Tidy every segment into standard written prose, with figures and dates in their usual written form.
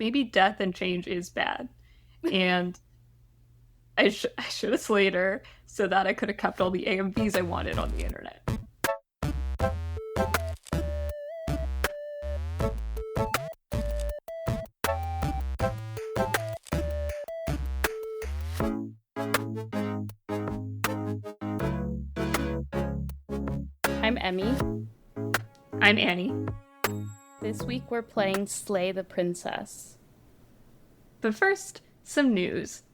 maybe death and change is bad. And I should have slayed her so that I could have kept all the AMVs I wanted on the internet. I'm Emmy. I'm Annie. This week we're playing Slay the Princess. But first, some news.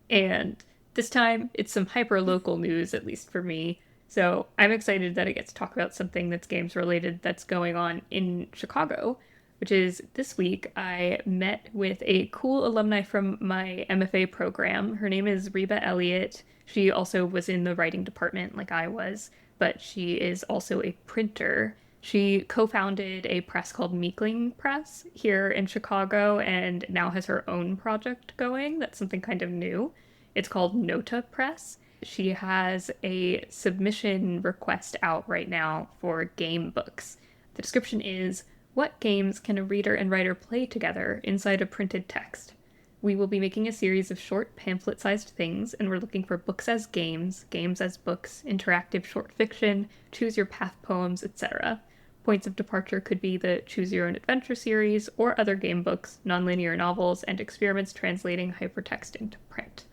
And this time, it's some hyper-local news, at least for me. So I'm excited that I get to talk about something that's games related that's going on in Chicago, which is this week I met with a cool alumni from my MFA program. Her name is Reba Elliott. She also was in the writing department like I was, but she is also a printer. She co-founded a press called Meekling Press here in Chicago and now has her own project going. That's something kind of new. It's called Nota Press. She has a submission request out right now for game books. The description is, what games can a reader and writer play together inside a printed text? We will be making a series of short pamphlet-sized things, and we're looking for books as games, games as books, interactive short fiction, choose your path poems, etc. Points of departure could be the Choose Your Own Adventure series, or other game books, nonlinear novels, and experiments translating hypertext into print.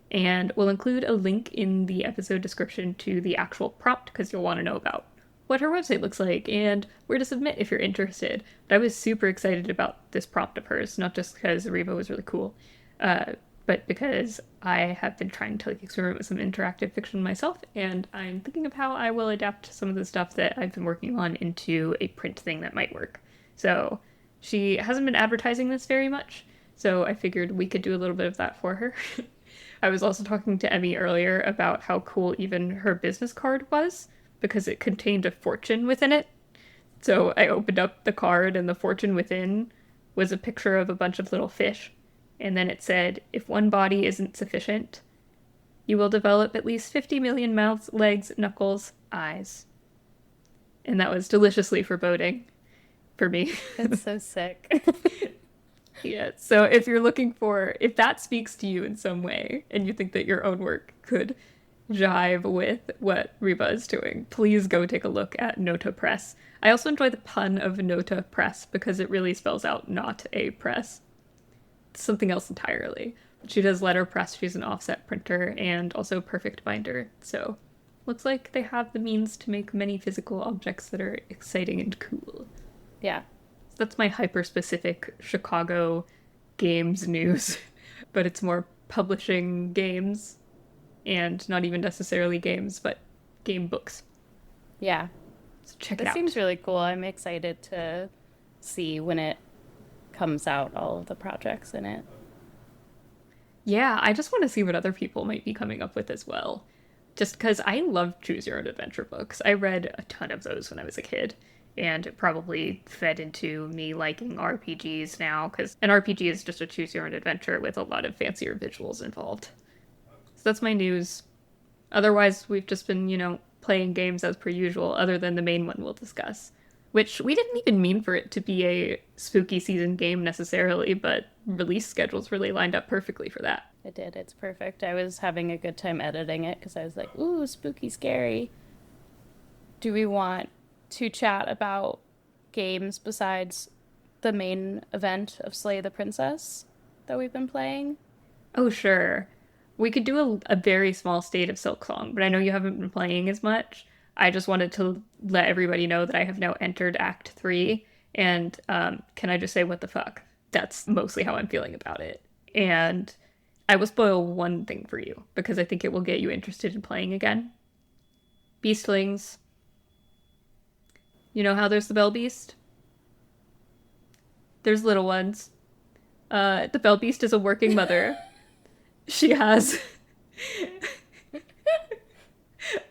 And we'll include a link in the episode description to the actual prompt, because you'll want to know about what her website looks like and where to submit if you're interested. But I was super excited about this prompt of hers, not just because Reba was really cool, but because I have been trying to experiment with some interactive fiction myself, and I'm thinking of how I will adapt some of the stuff that I've been working on into a print thing that might work. So she hasn't been advertising this very much, so I figured we could do a little bit of that for her. I was also talking to Emmy earlier about how cool even her business card was, because it contained a fortune within it. So I opened up the card, and the fortune within was a picture of a bunch of little fish. And then it said, if one body isn't sufficient, you will develop at least 50 million mouths, legs, knuckles, eyes. And that was deliciously foreboding for me. That's so sick. Yeah, so if you're looking for, if that speaks to you in some way, and you think that your own work could jive with what Reba is doing, please go take a look at Nota Press. I also enjoy the pun of Nota Press because it really spells out not a press. It's something else entirely. She does letterpress, she's an offset printer, and also perfect binder. So looks like they have the means to make many physical objects that are exciting and cool. Yeah. So that's my hyper-specific Chicago games news. But it's more publishing games, and not even necessarily games, but game books. Yeah. So check it This out. seems really cool. I'm excited to see when it comes out, all of the projects in it. Yeah, I just want to see what other people might be coming up with as well. Just because I love Choose Your Own Adventure books. I read a ton of those when I was a kid, and it probably fed into me liking RPGs now, because an RPG is just a Choose Your Own Adventure with a lot of fancier visuals involved. So that's my news. Otherwise, we've just been, playing games as per usual, other than the main one we'll discuss. Which we didn't even mean for it to be a spooky season game necessarily, but release schedules really lined up perfectly for that. It did. It's perfect. I was having a good time editing it because I was like, ooh, spooky, scary. Do we want to chat about games besides the main event of Slay the Princess that we've been playing? Oh, sure. We could do a very small state of Silksong, but I know you haven't been playing as much. I just wanted to let everybody know that I have now entered Act 3, and can I just say what the fuck? That's mostly how I'm feeling about it. And I will spoil one thing for you, because I think it will get you interested in playing again. Beastlings. You know how there's the Bell Beast? There's little ones. The Bell Beast is a working mother. She has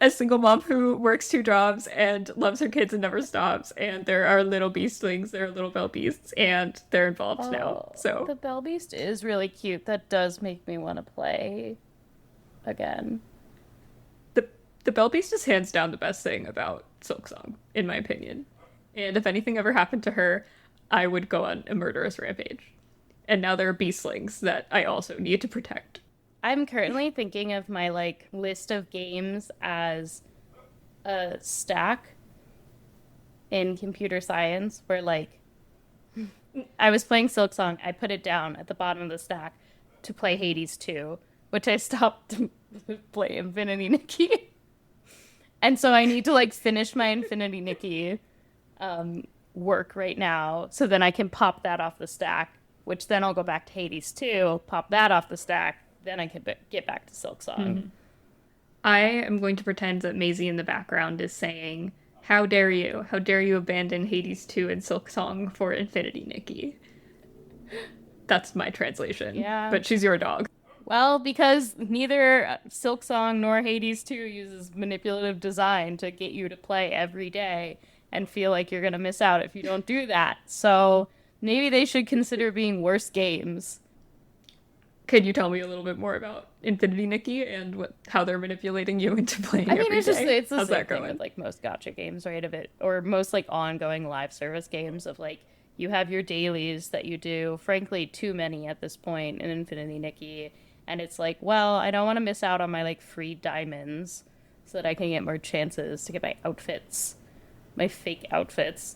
a single mom who works 2 jobs and loves her kids and never stops. And there are little beastlings, there are little Bell Beasts, and they're involved now. So the Bell Beast is really cute. That does make me want to play again. The Bell Beast is hands down the best thing about Silksong, in my opinion. And if anything ever happened to her, I would go on a murderous rampage. And now there are beastlings that I also need to protect. I'm currently thinking of my like list of games as a stack in computer science where like I was playing Silksong, I put it down at the bottom of the stack to play Hades 2, which I stopped to play Infinity Nikki. And so I need to like finish my Infinity Nikki work right now so then I can pop that off the stack, which then I'll go back to Hades 2, pop that off the stack, then I can get back to Silksong. Mm-hmm. I am going to pretend that Maisie in the background is saying, how dare you? How dare you abandon Hades 2 and Silksong for Infinity Nikki? That's my translation. Yeah. But she's your dog. Well, because neither Silksong nor Hades 2 uses manipulative design to get you to play every day and feel like you're going to miss out if you don't do that. So maybe they should consider being worse games. Could you tell me a little bit more about Infinity Nikki and how they're manipulating you into playing every day? It's the How's same that thing going? with like most gacha games, right? Or most like ongoing live service games of like you have your dailies that you do. Frankly, too many at this point in Infinity Nikki, and it's like, well, I don't want to miss out on my like free diamonds so that I can get more chances to get my outfits, my fake outfits.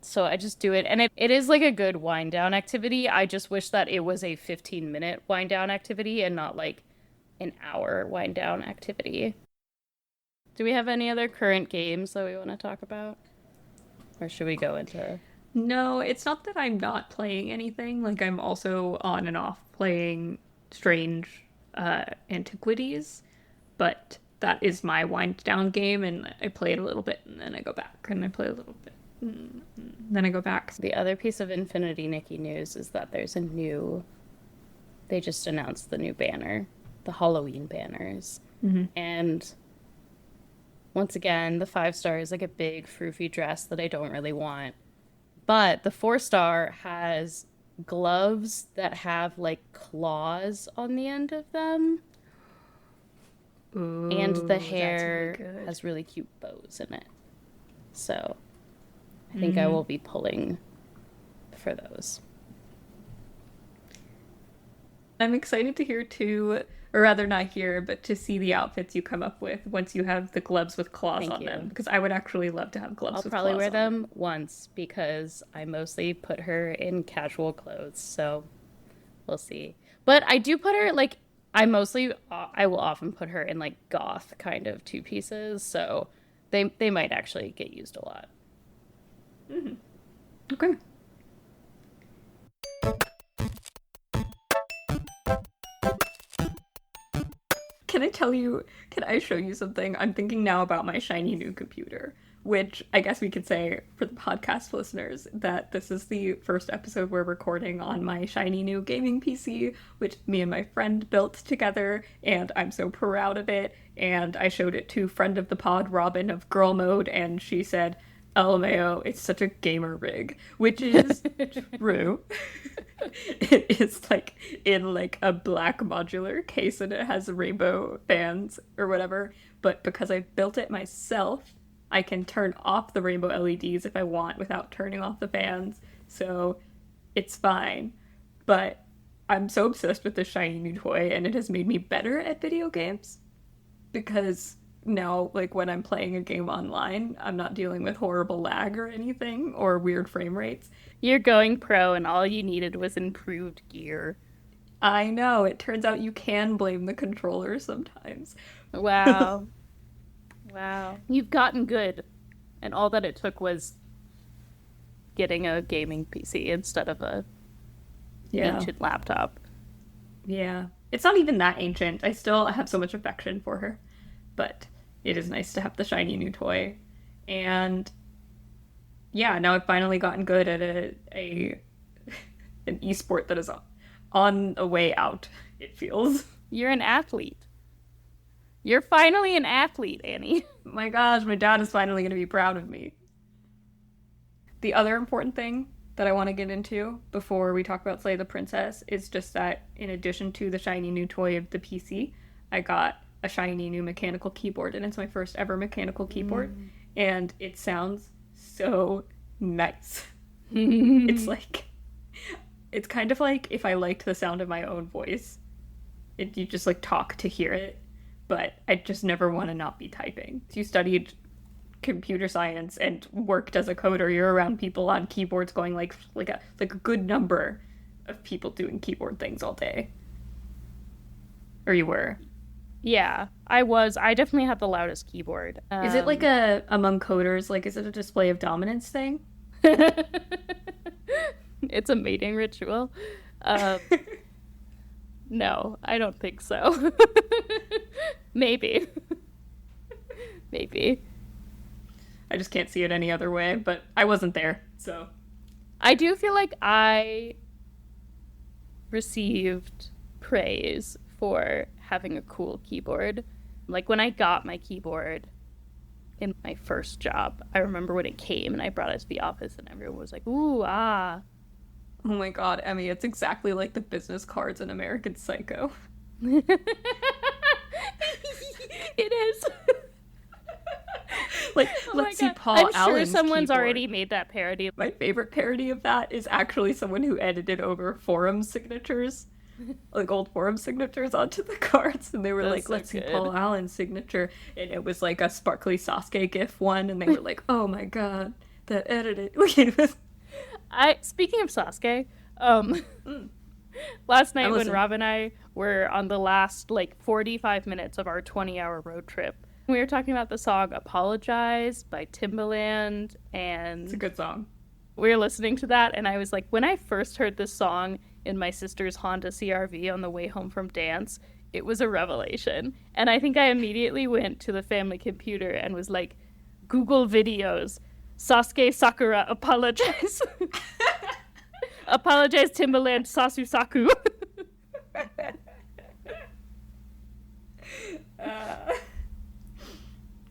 So I just do it. And it is like a good wind down activity. I just wish that it was a 15-minute wind down activity and not like an hour wind down activity. Do we have any other current games that we want to talk about? Or should we go into... No, it's not that I'm not playing anything. Like, I'm also on and off playing strange antiquities. But that is my wind down game, and I play it a little bit, and then I go back, and I play a little bit. Then I go back. The other piece of Infinity Nikki news is that there's a new... They just announced the new banner. The Halloween banners. Mm-hmm. And once again, the 5-star is like a big froofy dress that I don't really want. But the 4-star has gloves that have like claws on the end of them. Ooh, and the hair really has really cute bows in it. So I think I will be pulling for those. I'm excited to hear too, or rather not hear, but to see the outfits you come up with once you have the gloves with claws Thank on you. them. Because I would actually love to have gloves I'll with probably claws wear on them once because I mostly put her in casual clothes. So we'll see. But I do put her like I will often put her in like goth kind of 2 pieces. So they might actually get used a lot. Mm-hmm. Okay. Can I show you something? I'm thinking now about my shiny new computer, which I guess we could say for the podcast listeners that this is the first episode we're recording on my shiny new gaming PC, which me and my friend built together, and I'm so proud of it. And I showed it to friend of the pod, Robin of Girl Mode, and she said, LMAO, it's such a gamer rig, which is true. It is like in like a black modular case and it has rainbow fans or whatever. But because I built it myself, I can turn off the rainbow LEDs if I want without turning off the fans. So it's fine. But I'm so obsessed with this shiny new toy and it has made me better at video games because now, like, when I'm playing a game online, I'm not dealing with horrible lag or anything, or weird frame rates. You're going pro, and all you needed was improved gear. I know, it turns out you can blame the controller sometimes. Wow. Wow. You've gotten good, and all that it took was getting a gaming PC instead of a ancient laptop. Yeah. It's not even that ancient. I still have so much affection for her. But it is nice to have the shiny new toy. And yeah, now I've finally gotten good at an esport that is on a way out, it feels. You're an athlete. You're finally an athlete, Annie. My gosh, my dad is finally going to be proud of me. The other important thing that I want to get into before we talk about Slay the Princess is just that in addition to the shiny new toy of the PC, I got a shiny new mechanical keyboard, and it's my first ever mechanical keyboard, and it sounds so nice. It's like, It's kind of like if I liked the sound of my own voice. You just like talk to hear it, but I just never want to not be typing. You studied computer science and worked as a coder. You're around people on keyboards going like a good number of people doing keyboard things all day. Or you were. Yeah, I was. I definitely had the loudest keyboard. Is it like a among coders, like is it a display of dominance thing? It's a mating ritual. Um, no, I don't think so. Maybe. Maybe. I just can't see it any other way, but I wasn't there, so. I do feel like I received praise for having a cool keyboard. Like when I got my keyboard in my first job, I remember when it came and I brought it to the office and everyone was like, ooh, ah. Oh my god, Emmy, it's exactly like the business cards in American Psycho. It is. Like, Oh let's my see God. Paul I'm Allen's sure someone's keyboard. already made that parody. My favorite parody of that is actually someone who edited over forum signatures, like old forum signatures onto the cards, and they were That's like, so let's see good. Paul Allen's signature, and it was like a sparkly Sasuke gif one, and they were like, oh my god, that edited. It was... Speaking of Sasuke, last night when listening. Rob and I were on the last like 45 minutes of our 20-hour road trip, we were talking about the song Apologize by Timbaland, It's a and good song. we were listening to that, and I was like, when I first heard this song in my sister's Honda CRV on the way home from dance, it was a revelation. And I think I immediately went to the family computer and was like, Google videos, Sasuke Sakura apologize. Apologize Timbaland Sasu Saku.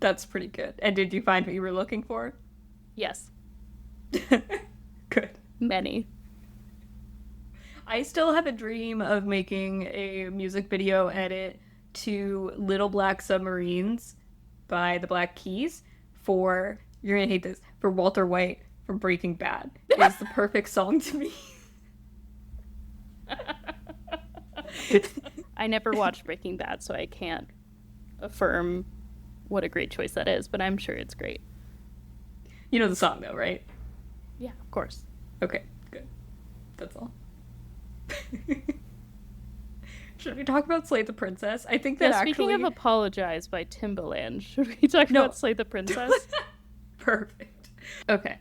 That's pretty good. And did you find what you were looking for? Yes, Good. many. I still have a dream of making a music video edit to Little Black Submarines by the Black Keys for, you're gonna hate this, for Walter White from Breaking Bad. It's the perfect song to me. I never watched Breaking Bad, so I can't affirm what a great choice that is, but I'm sure it's great. You know the song though, right? Yeah, of course. Okay, good. That's all. Should we talk about Slay the Princess? I think that Yeah, speaking actually... of Apologize by Timbaland, should we talk No. about Slay the Princess? Perfect. Okay.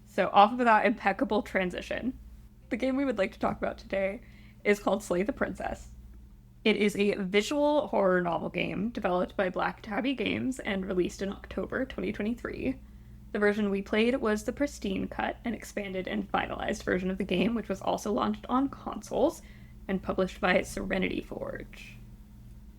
So off of that impeccable transition, the game we would like to talk about today is called Slay the Princess. It is a visual horror novel game developed by Black Tabby Games and released in October 2023. The version we played was the pristine cut, an expanded and finalized version of the game, which was also launched on consoles and published by Serenity Forge.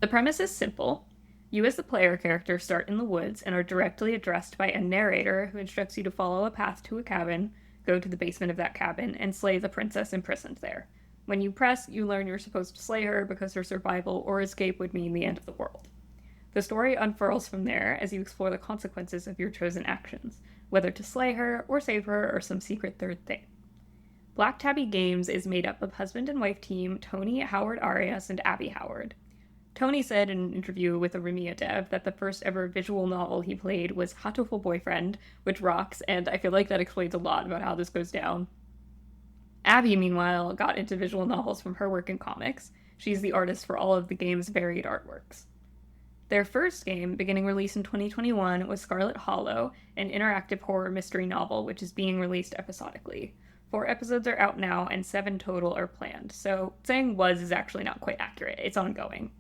The premise is simple. You as the player character start in the woods and are directly addressed by a narrator who instructs you to follow a path to a cabin, go to the basement of that cabin, and slay the princess imprisoned there. When you press, you learn you're supposed to slay her because her survival or escape would mean the end of the world. The story unfurls from there as you explore the consequences of your chosen actions, whether to slay her or save her or some secret third thing. Black Tabby Games is made up of husband and wife team Tony Howard Arias and Abby Howard. Tony said in an interview with a Rumia dev that the first ever visual novel he played was Hatoful Boyfriend, which rocks, and I feel like that explains a lot about how this goes down. Abby, meanwhile, got into visual novels from her work in comics. She's the artist for all of the game's varied artworks. Their first game, beginning release in 2021, was Scarlet Hollow, an interactive horror mystery novel which is being released episodically. 4 episodes are out now, and 7 total are planned, so saying was is actually not quite accurate. It's ongoing.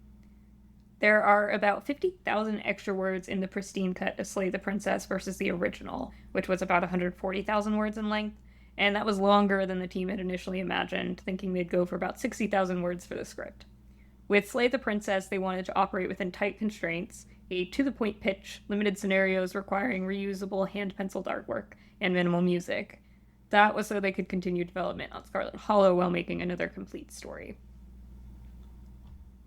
There are about 50,000 extra words in the pristine cut of Slay the Princess versus the original, which was about 140,000 words in length, and that was longer than the team had initially imagined, thinking they'd go for about 60,000 words for the script. With Slay the Princess, they wanted to operate within tight constraints, a to-the-point pitch, limited scenarios requiring reusable hand-penciled artwork, and minimal music. That was so they could continue development on Scarlet Hollow while making another complete story.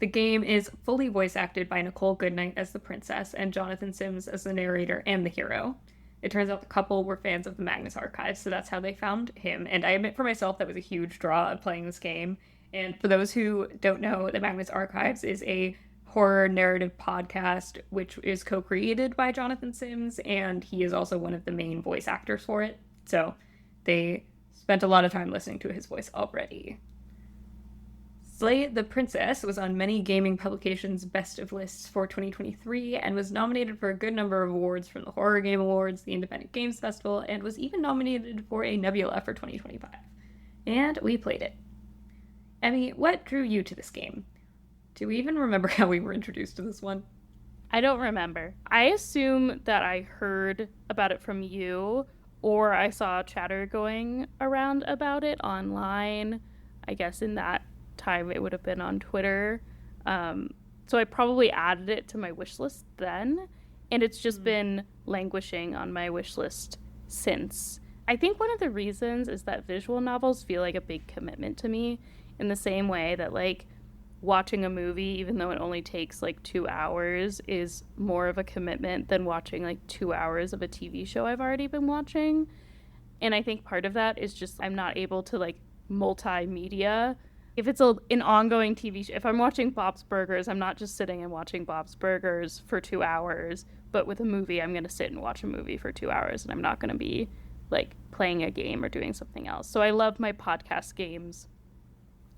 The game is fully voice-acted by Nicole Goodnight as the princess and Jonathan Sims as the narrator and the hero. It turns out the couple were fans of the Magnus Archives, so that's how they found him. And I admit for myself that was a huge draw of playing this game. And for those who don't know, the Magnus Archives is a horror narrative podcast which is co-created by Jonathan Sims, and he is also one of the main voice actors for it. So they spent a lot of time listening to his voice already. Slay the Princess was on many gaming publications' best of lists for 2023 and was nominated for a good number of awards from the Horror Game Awards, the Independent Games Festival, and was even nominated for a Nebula for 2025. And we played it. Emmy, what drew you to this game? Do we even remember how we were introduced to this one? I don't remember. I assume that I heard about it from you, or I saw chatter going around about it online. I guess in that time it would have been on Twitter. So I probably added it to my wish list then, and it's just been languishing on my wish list since. I think one of the reasons is that visual novels feel like a big commitment to me, in the same way that like watching a movie, even though it only takes like 2 hours, is more of a commitment than watching like 2 hours of a TV show I've already been watching. And I think part of that is just I'm not able to like multimedia. If it's an ongoing TV show, if I'm watching Bob's Burgers, I'm not just sitting and watching Bob's Burgers for 2 hours. But with a movie, I'm going to sit and watch a movie for 2 hours, and I'm not going to be like playing a game or doing something else. So I love my podcast games.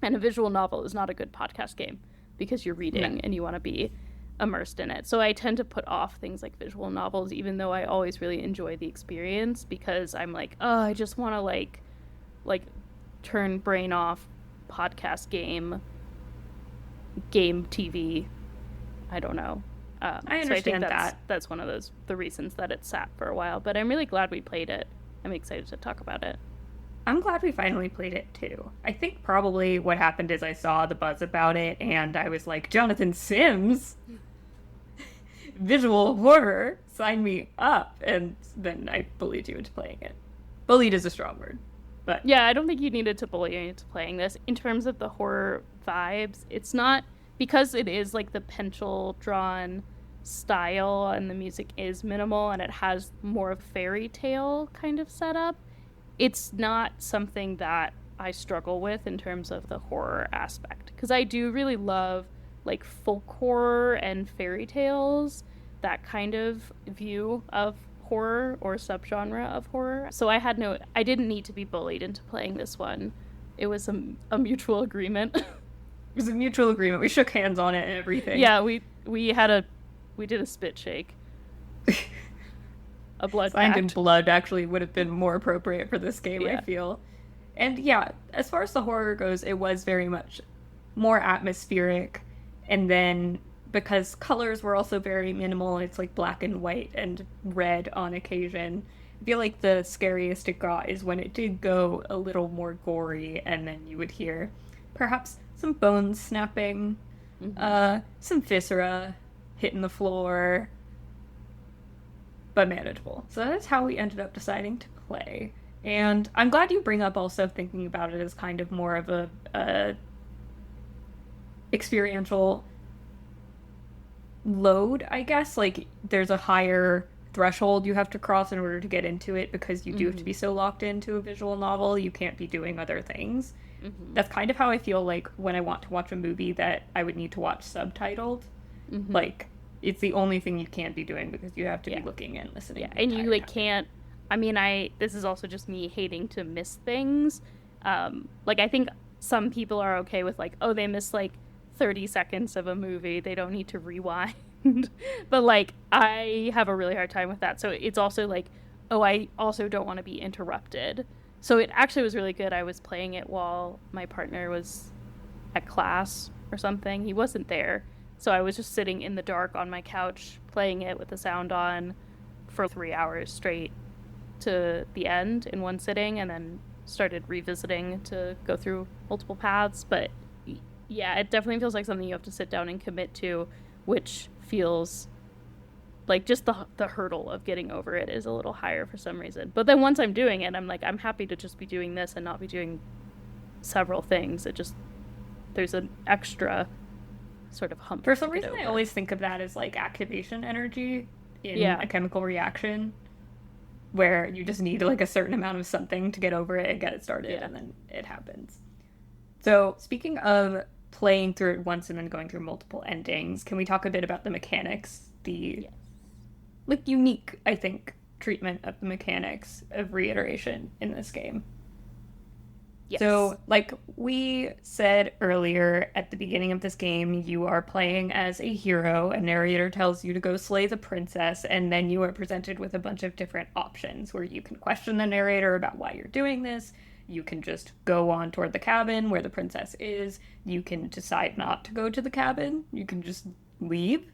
And a visual novel is not a good podcast game because you're reading and you want to be immersed in it. So I tend to put off things like visual novels, even though I always really enjoy the experience, because I'm like, oh, I just want to like turn brain off, podcast game TV. I don't know. I understand. So I think that's one of the reasons that it sat for a while. But I'm really glad we played it. I'm excited to talk about it. I'm glad we finally played it, too. I think probably what happened is I saw the buzz about it, and I was like, Jonathan Sims? Visual horror? Sign me up. And then I bullied you into playing it. Bullied is a strong word. But yeah, I don't think you needed to bully me into playing this. In terms of the horror vibes, it's not... Because it is, like, the pencil-drawn style, and the music is minimal, and it has more of a fairy tale kind of setup, it's not something that I struggle with in terms of the horror aspect. Because I do really love, like, folk horror and fairy tales, that kind of view of horror or subgenre of horror. So I didn't need to be bullied into playing this one. It was a mutual agreement. It was a mutual agreement. We shook hands on it and everything. Yeah, we did a spit shake. A blood signed pact. in blood actually would have been more appropriate for this game, yeah. I feel. And yeah, as far as the horror goes, it was very much more atmospheric. And then because colors were also very minimal, it's like black and white and red on occasion. I feel like the scariest it got is when it did go a little more gory, and then you would hear perhaps some bones snapping, some viscera hitting the floor, but manageable. So that's how we ended up deciding to play. And I'm glad you bring up also thinking about it as kind of more of a experiential load, I guess. Like, there's a higher threshold you have to cross in order to get into it, because you do have to be so locked into a visual novel. You can't be doing other things. That's kind of how I feel like when I want to watch a movie that I would need to watch subtitled. Like, it's the only thing you can't be doing because you have to be looking and listening. Yeah, and you like can't. I mean, this is also just me hating to miss things. Like, I think some people are okay with like, oh, they miss like 30 seconds of a movie, they don't need to rewind. But like, I have a really hard time with that. So it's also like, oh, I also don't want to be interrupted. So it actually was really good. I was playing it while my partner was at class or something. He wasn't there. So I was just sitting in the dark on my couch playing it with the sound on for 3 hours straight to the end in one sitting, and then started revisiting to go through multiple paths. But yeah, it definitely feels like something you have to sit down and commit to, which feels like just the hurdle of getting over it is a little higher for some reason. But then once I'm doing it, I'm like, I'm happy to just be doing this and not be doing several things. It just, there's an extra sort of hump. For some reason, I always think of that as like activation energy in a chemical reaction. where you just need like a certain amount of something to get over it and get it started, and then it happens. So, speaking of playing through it once and then going through multiple endings, can we talk a bit about the mechanics? The like unique, I think, treatment of the mechanics of reiteration in this game. Yes. So, like we said earlier, at the beginning of this game, you are playing as a hero. A narrator tells you to go slay the princess, and then you are presented with a bunch of different options where you can question the narrator about why you're doing this. You can just go on toward the cabin where the princess is. You can decide not to go to the cabin. You can just leave.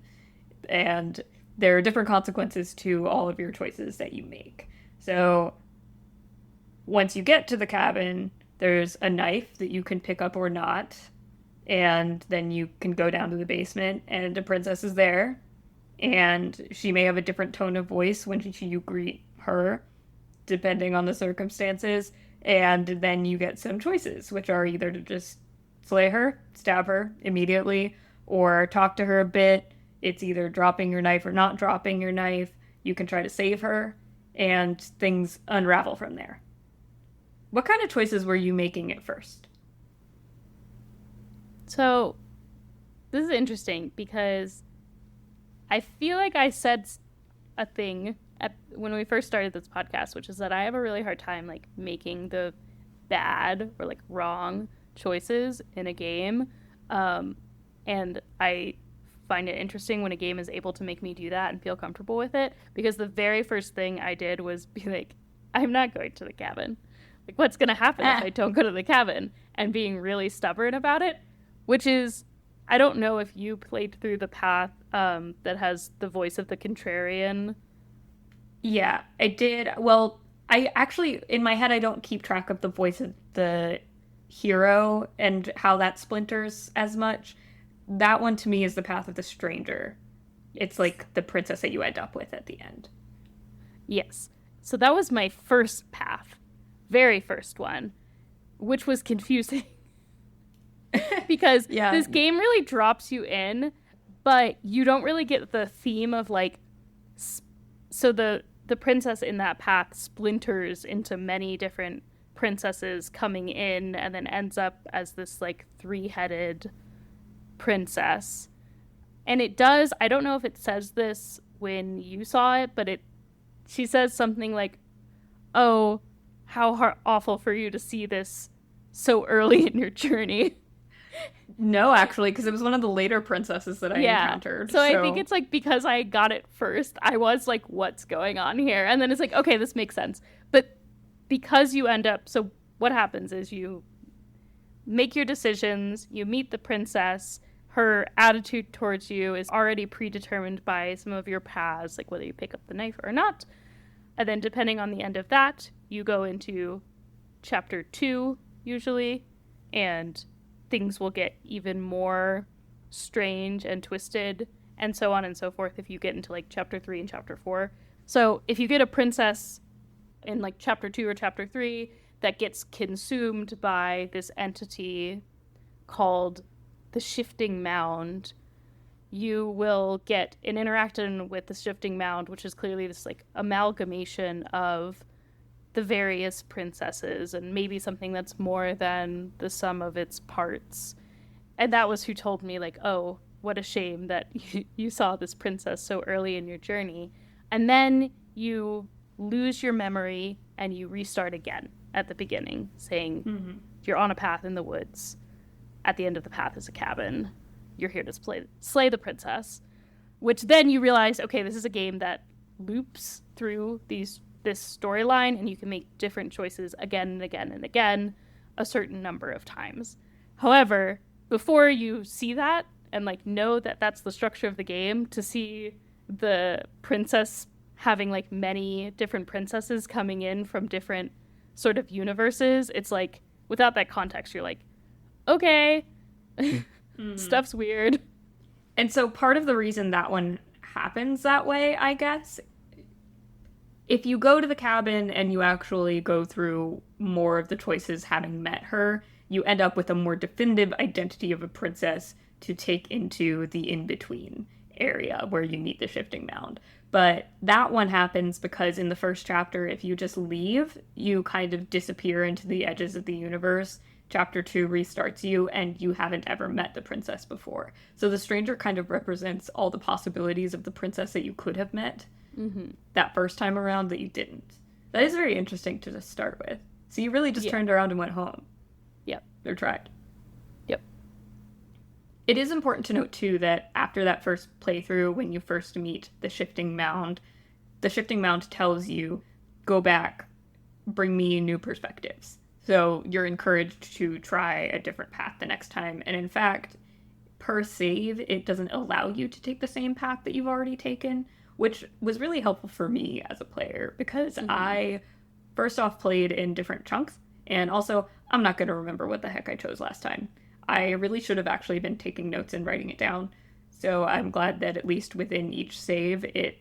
And there are different consequences to all of your choices that you make. So, once you get to the cabin, there's a knife that you can pick up or not, and then you can go down to the basement, and the princess is there, and she may have a different tone of voice when you greet her, depending on the circumstances, and then you get some choices, which are either to just slay her, stab her immediately, or talk to her a bit. It's either dropping your knife or not dropping your knife. You can try to save her, and things unravel from there. What kind of choices were you making at first? So, this is interesting because I feel like I said a thing when we first started this podcast, which is that I have a really hard time like making the bad or like wrong choices in a game. And I find it interesting when a game is able to make me do that and feel comfortable with it, because the very first thing I did was be like, I'm not going to the cabin. Like, what's going to happen if I don't go to the cabin? And being really stubborn about it, which is, I don't know if you played through the path that has the voice of the contrarian. Yeah, I did. Well, I actually, in my head, I don't keep track of the voice of the hero and how that splinters as much. That one to me is the path of the stranger. It's like the princess that you end up with at the end. Yes. So that was my first path. Very first one, which was confusing. Because this game really drops you in, but you don't really get the theme of like, so the princess in that path splinters into many different princesses coming in and then ends up as this like three-headed princess. And it does, I don't know if it says this when you saw it, but she says something like, oh, how awful for you to see this so early in your journey. No, actually, because it was one of the later princesses that I encountered. So I think it's like because I got it first, I was like, what's going on here? And then it's like, okay, this makes sense. But because you end up, so what happens is you make your decisions, you meet the princess, her attitude towards you is already predetermined by some of your paths, like whether you pick up the knife or not. And then depending on the end of that, you go into chapter 2, usually, and things will get even more strange and twisted, and so on and so forth if you get into, like, chapter 3 and chapter 4. So if you get a princess in, like, chapter 2 or chapter 3 that gets consumed by this entity called the Shifting Mound, you will get an interaction with the Shifting Mound, which is clearly this, like, amalgamation of the various princesses and maybe something that's more than the sum of its parts. And that was who told me, like, oh, what a shame that you saw this princess so early in your journey. And then you lose your memory and you restart again at the beginning, saying you're on a path in the woods. At the end of the path is a cabin. You're here to slay the princess. Which then you realize, okay, this is a game that loops through this storyline, and you can make different choices again and again and again a certain number of times. However, before you see that and like know that that's the structure of the game, to see the princess having like many different princesses coming in from different sort of universes, it's like without that context you're like, okay, stuff's weird. And so part of the reason that one happens that way, I guess, if you go to the cabin and you actually go through more of the choices having met her, you end up with a more definitive identity of a princess to take into the in-between area where you meet the Shifting Mound. But that one happens because in the first chapter, if you just leave, you kind of disappear into the edges of the universe. Chapter 2 restarts you, and you haven't ever met the princess before. So the stranger kind of represents all the possibilities of the princess that you could have met that first time around that you didn't. That is very interesting to just start with. So you really just turned around and went home. Yep. Or tried. Yep. It is important to note, too, that after that first playthrough, when you first meet the shifting mound tells you, go back, bring me new perspectives. So you're encouraged to try a different path the next time. And in fact, per save, it doesn't allow you to take the same path that you've already taken, which was really helpful for me as a player because I first off played in different chunks. And also, I'm not going to remember what the heck I chose last time. I really should have actually been taking notes and writing it down. So I'm glad that at least within each save, it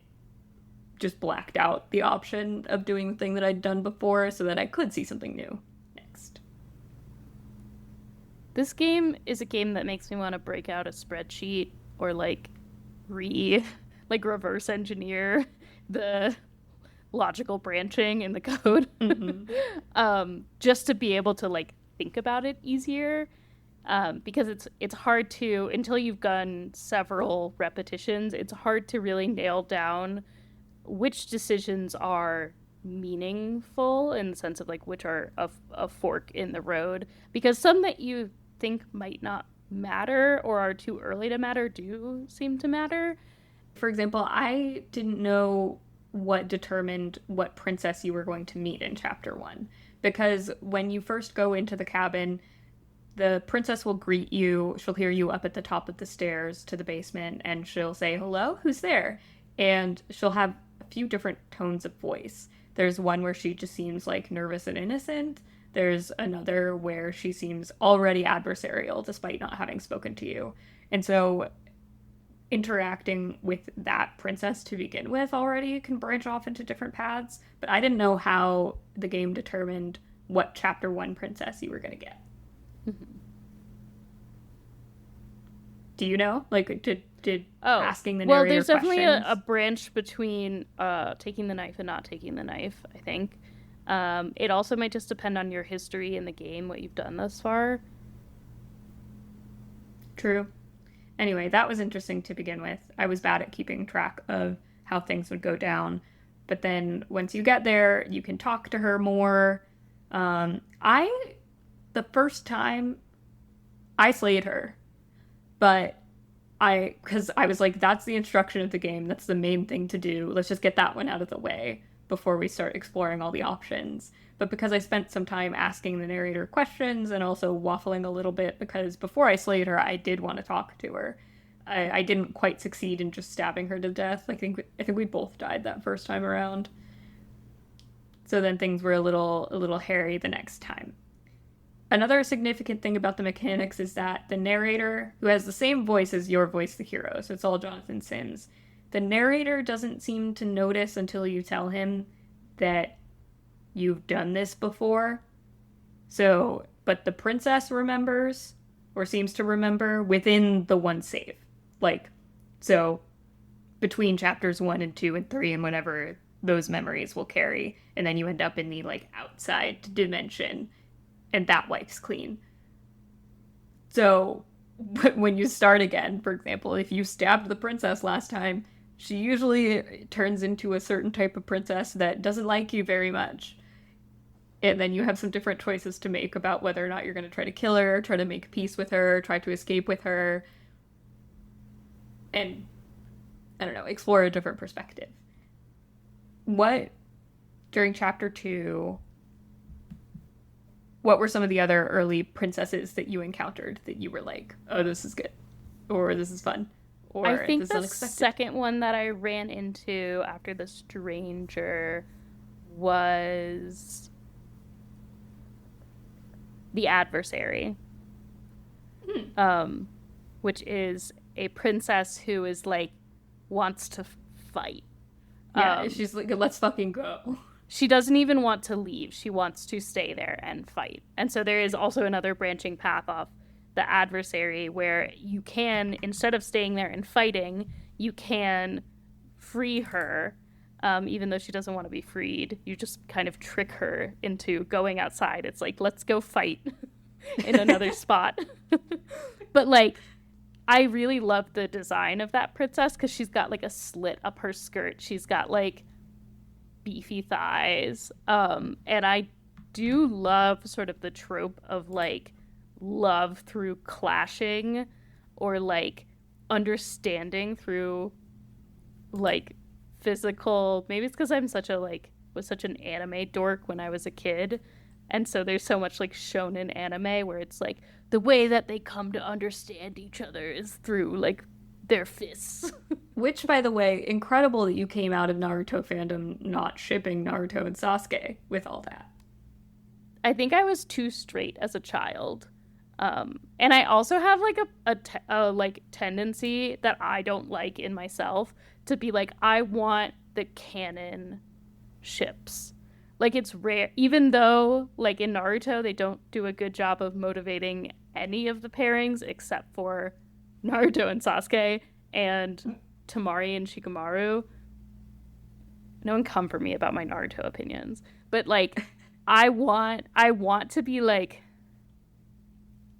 just blacked out the option of doing the thing that I'd done before so that I could see something new next. This game is a game that makes me want to break out a spreadsheet or reverse engineer the logical branching in the code. Just to be able to think about it easier. Because it's hard to, until you've done several repetitions, it's hard to really nail down which decisions are meaningful in the sense of which are a fork in the road. Because some that you think might not matter or are too early to matter do seem to matter. For example, I didn't know what determined what princess you were going to meet in Chapter 1. Because when you first go into the cabin, the princess will greet you. She'll hear you up at the top of the stairs to the basement, and she'll say, hello, who's there? And she'll have a few different tones of voice. There's one where she just seems nervous and innocent. There's another where she seems already adversarial despite not having spoken to you. And so interacting with that princess to begin with already can branch off into different paths. But I didn't know how the game determined what Chapter 1 princess you were going to get. Do you know? Did asking the narrator well, there's definitely questions... a branch between taking the knife and not taking the knife, I think. It also might just depend on your history in the game, what you've done thus far. True. Anyway, that was interesting to begin with. I was bad at keeping track of how things would go down. But then once you get there, you can talk to her more. The first time, I slayed her. But because I was that's the instruction of the game. That's the main thing to do. Let's just get that one out of the way before we start exploring all the options. But because I spent some time asking the narrator questions and also waffling a little bit, because before I slayed her, I did want to talk to her. I didn't quite succeed in just stabbing her to death. I think we both died that first time around. So then things were a little hairy the next time. Another significant thing about the mechanics is that the narrator, who has the same voice as your voice, the hero, so it's all Jonathan Sims, the narrator doesn't seem to notice until you tell him that you've done this before. So, but the princess remembers, or seems to remember, within the one save. So, between chapters 1 and 2 and 3 and whatever those memories will carry, and then you end up in the, outside dimension, and that wipes clean. So, when you start again, for example, if you stabbed the princess last time, she usually turns into a certain type of princess that doesn't like you very much. And then you have some different choices to make about whether or not you're going to try to kill her, try to make peace with her, try to escape with her, and, I don't know, explore a different perspective. During Chapter 2... what were some of the other early princesses that you encountered that you were oh, this is good, or this is fun, or I think this the is unexpected? Second one that I ran into after the stranger was the adversary, which is a princess who is wants to fight. Yeah, she's let's fucking go. She doesn't even want to leave. She wants to stay there and fight. And so there is also another branching path off the adversary where you can, instead of staying there and fighting, you can free her, even though she doesn't want to be freed. You just kind of trick her into going outside. It's like, let's go fight in another spot. But like, I really love the design of that princess because she's got like a slit up her skirt. She's got like beefy thighs. And I do love sort of the trope of like love through clashing, or like understanding through like physical. Maybe it's because I'm such a like was such an anime dork when I was a kid, and so there's so much like shonen anime where it's like the way that they come to understand each other is through like their fists. Which, by the way, incredible that you came out of Naruto fandom not shipping Naruto and Sasuke with all that. I think I was too straight as a child. And I also have like a like tendency that I don't like in myself to be like, I want the canon ships. Like, it's rare, even though like in Naruto they don't do a good job of motivating any of the pairings except for Naruto and Sasuke and Temari and Shikamaru. No one come for me about my Naruto opinions, but like I want to be like,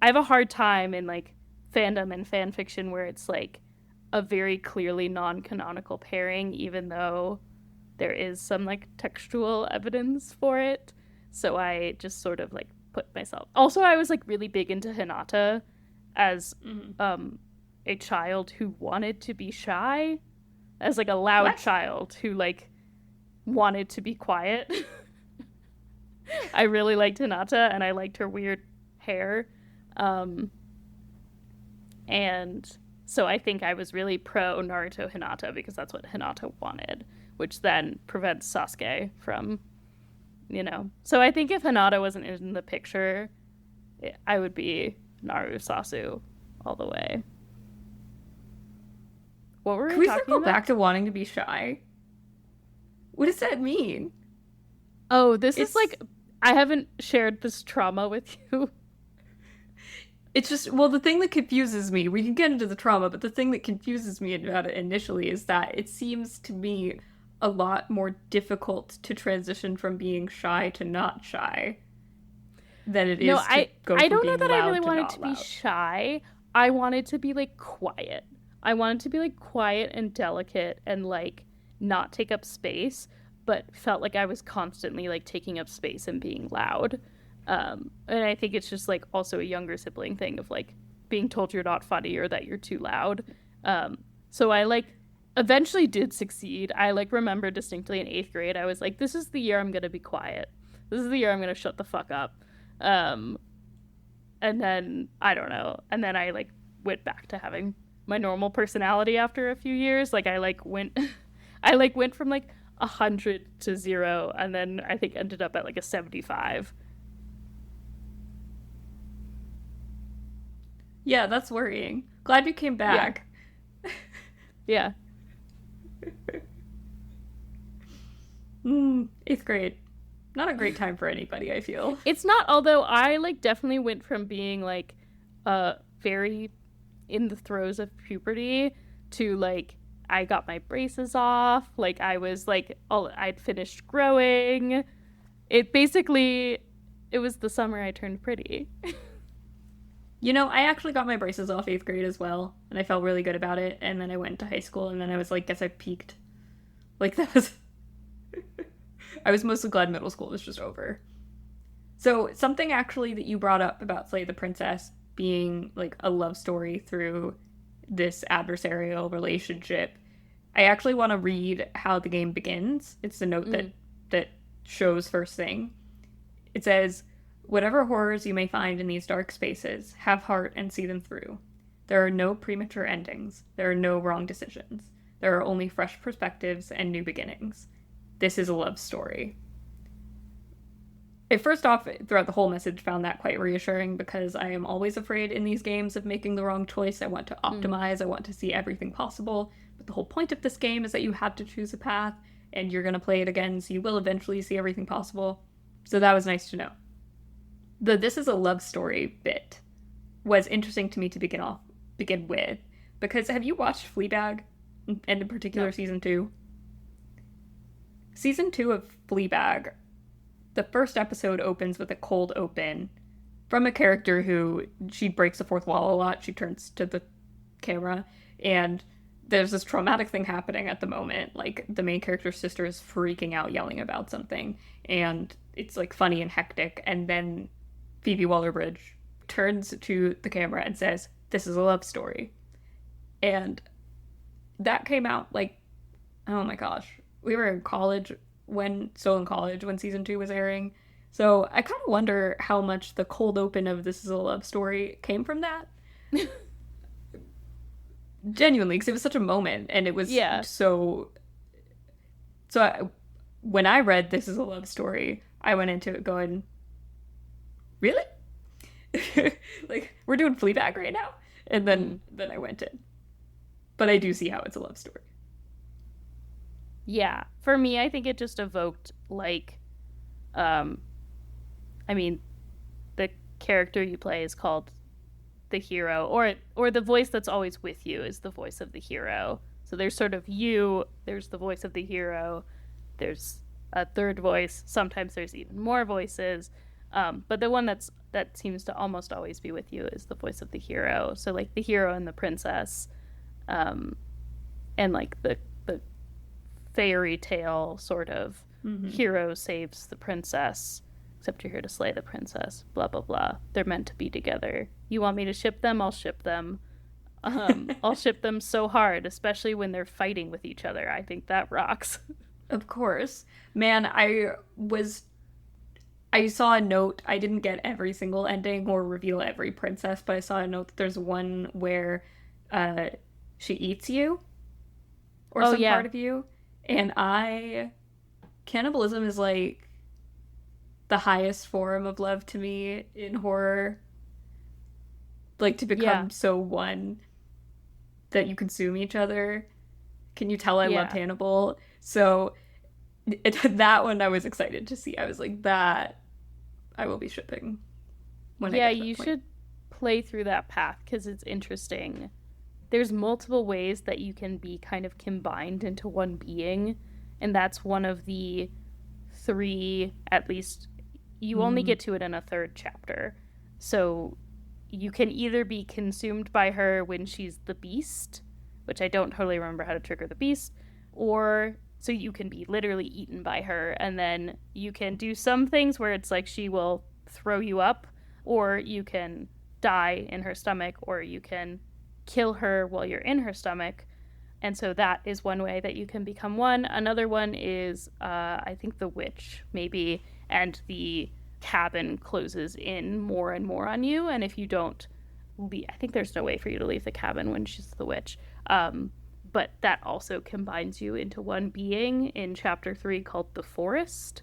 I have a hard time in like fandom and fan fiction where it's like a very clearly non-canonical pairing, even though there is some like textual evidence for it. So I just sort of like put myself. Also, I was like really big into Hinata as a child who wanted to be shy, as like a loud child who like wanted to be quiet. I really liked Hinata, and I liked her weird hair. And so I think I was really pro Naruto Hinata because that's what Hinata wanted, which then prevents Sasuke from, you know. So I think if Hinata wasn't in the picture, I would be Naru Sasu all the way. What were we talking about? Can we circle back to wanting to be shy? What does that mean? Oh, this is like, I haven't shared this trauma with you. It's just, well, the thing that confuses me, we can get into the trauma, but the thing that confuses me about it initially is that it seems to me a lot more difficult to transition from being shy to not shy than it is to go from being loud to not loud. I don't know that I really wanted to be shy. I wanted to be like quiet. I wanted to be like quiet and delicate and like not take up space, but felt like I was constantly like taking up space and being loud. And I think it's just like also a younger sibling thing of like being told you're not funny or that you're too loud. So I like eventually did succeed. I like remember distinctly in 8th grade, I was like, this is the year I'm going to be quiet. This is the year I'm going to shut the fuck up. And then I don't know. And then I like went back to having my normal personality after a few years. Like I went from like 100 to 0. And then I think ended up at like a 75. Yeah, that's worrying. Glad you came back. Yeah. 8th grade. Not a great time for anybody, I feel. It's not, although I like definitely went from being like very in the throes of puberty to like I got my braces off. Like I was like I'd finished growing. It was the summer I turned pretty. You know, I actually got my braces off 8th grade as well, and I felt really good about it, and then I went to high school, and then I was like, guess I peaked. Like, that was... I was mostly glad middle school was just over. So, something actually that you brought up about Slay the Princess being, like, a love story through this adversarial relationship, I actually want to read how the game begins. It's the note that shows first thing. It says... Whatever horrors you may find in these dark spaces, have heart and see them through. There are no premature endings. There are no wrong decisions. There are only fresh perspectives and new beginnings. This is a love story. I first off, throughout the whole message, found that quite reassuring because I am always afraid in these games of making the wrong choice. I want to optimize. I want to see everything possible. But the whole point of this game is that you have to choose a path and you're going to play it again, so you will eventually see everything possible. So that was nice to know. The "this is a love story" bit was interesting to me to begin with, because have you watched Fleabag? and in particular No. season 2. Season 2 of Fleabag, the first episode opens with a cold open from a character who she breaks the fourth wall a lot. She turns to the camera, and there's this traumatic thing happening at the moment. Like, the main character's sister is freaking out, yelling about something, and it's like funny and hectic. And then Phoebe Waller-Bridge turns to the camera and says, "This is a love story." And that came out like, oh my gosh, we were in college still in college when season 2 was airing. So I kind of wonder how much the cold open of "This is a love story" came from that. Genuinely, because it was such a moment, and it was Yeah. so. When I read "This is a love story," I went into it going, "Really? Like, we're doing Fleabag right now?" And then I went in. But I do see how it's a love story. Yeah. For me, I think it just evoked, like, I mean, the character you play is called the hero, or the voice that's always with you is the voice of the hero. So there's sort of you, there's the voice of the hero, there's a third voice. Sometimes there's even more voices, but the one that seems to almost always be with you is the voice of the hero. So like the hero and the princess, and like the fairy tale sort of hero saves the princess, except you're here to slay the princess, blah blah blah. They're meant to be together. You want me to ship them? I'll ship them. I'll ship them so hard, especially when they're fighting with each other. I think that rocks. Of course. Man, I saw a note. I didn't get every single ending or reveal every princess, but I saw a note that there's one where she eats you or some part of you. And cannibalism is like the highest form of love to me in horror. Like, to become so one that you consume each other. Can you tell I loved Hannibal? So that one I was excited to see. I was like, that I will be shipping when I get to that you point. should play through that path because it's interesting. There's multiple ways that you can be kind of combined into one being, and that's one of the 3, at least. You only get to it in a 3rd chapter. So you can either be consumed by her when she's the beast, which I don't totally remember how to trigger the beast, or so you can be literally eaten by her, and then you can do some things where it's like she will throw you up, or you can die in her stomach, or you can kill her while you're in her stomach. And so that is one way that you can become one. Another one is, I think, the witch, maybe, and the cabin closes in more and more on you. And if you don't leave, I think there's no way for you to leave the cabin when she's the witch. But that also combines you into one being in chapter 3 called The Forest,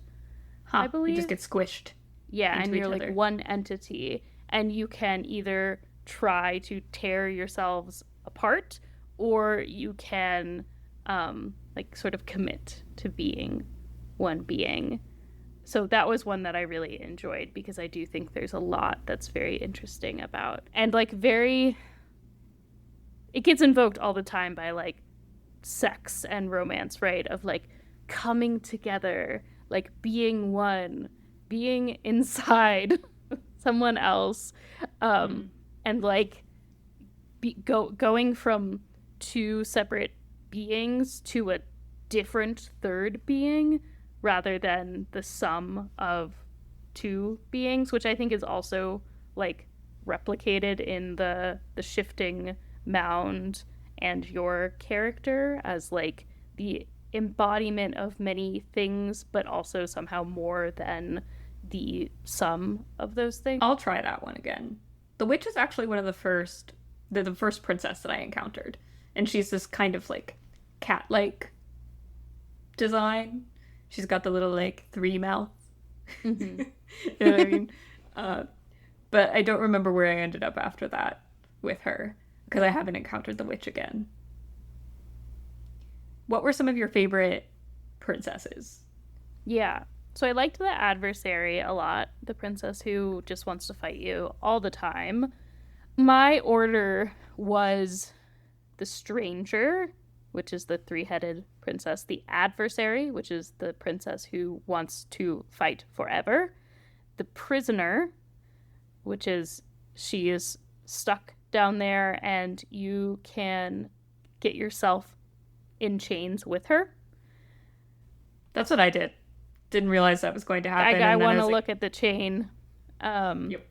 I believe. You just get squished. Yeah, and you're like one entity. And you can either try to tear yourselves apart, or you can like sort of commit to being one being. So that was one that I really enjoyed because I do think there's a lot that's very interesting about, and like it gets invoked all the time by like sex and romance, right? Of like coming together, like being one, being inside someone else, and like going from 2 separate beings to a different third being rather than the sum of 2 beings, which I think is also like replicated in the shifting mound and your character as like the embodiment of many things, but also somehow more than the sum of those things. I'll try that one again. The witch is actually one of the first princess that I encountered, and she's this kind of like cat-like design. She's got the little like 3 mouths. You know what I mean? But I don't remember where I ended up after that with her because I haven't encountered the witch again. What were some of your favorite princesses? Yeah. So I liked the adversary a lot, the princess who just wants to fight you all the time. My order was the stranger, which is the three-headed princess, the adversary, which is the princess who wants to fight forever, the prisoner, which is she is stuck down there and you can get yourself in chains with her. That's what I did. Didn't realize that was going to happen. I want to look at the chain. Yep.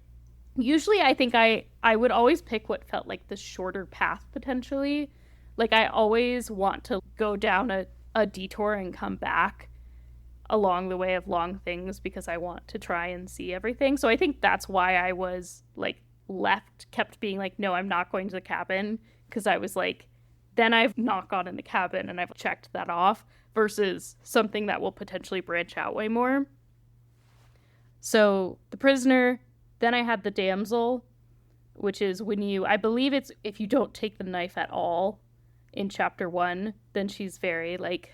Usually I think I would always pick what felt like the shorter path potentially. Like I always want to go down a detour and come back along the way of long things because I want to try and see everything. So I think that's why I was like kept being like, no, I'm not going to the cabin, because I was like, then I've not gone in the cabin and I've checked that off versus something that will potentially branch out way more. So the prisoner, then I had the damsel, which is when I believe it's if you don't take the knife at all in chapter 1, then she's very like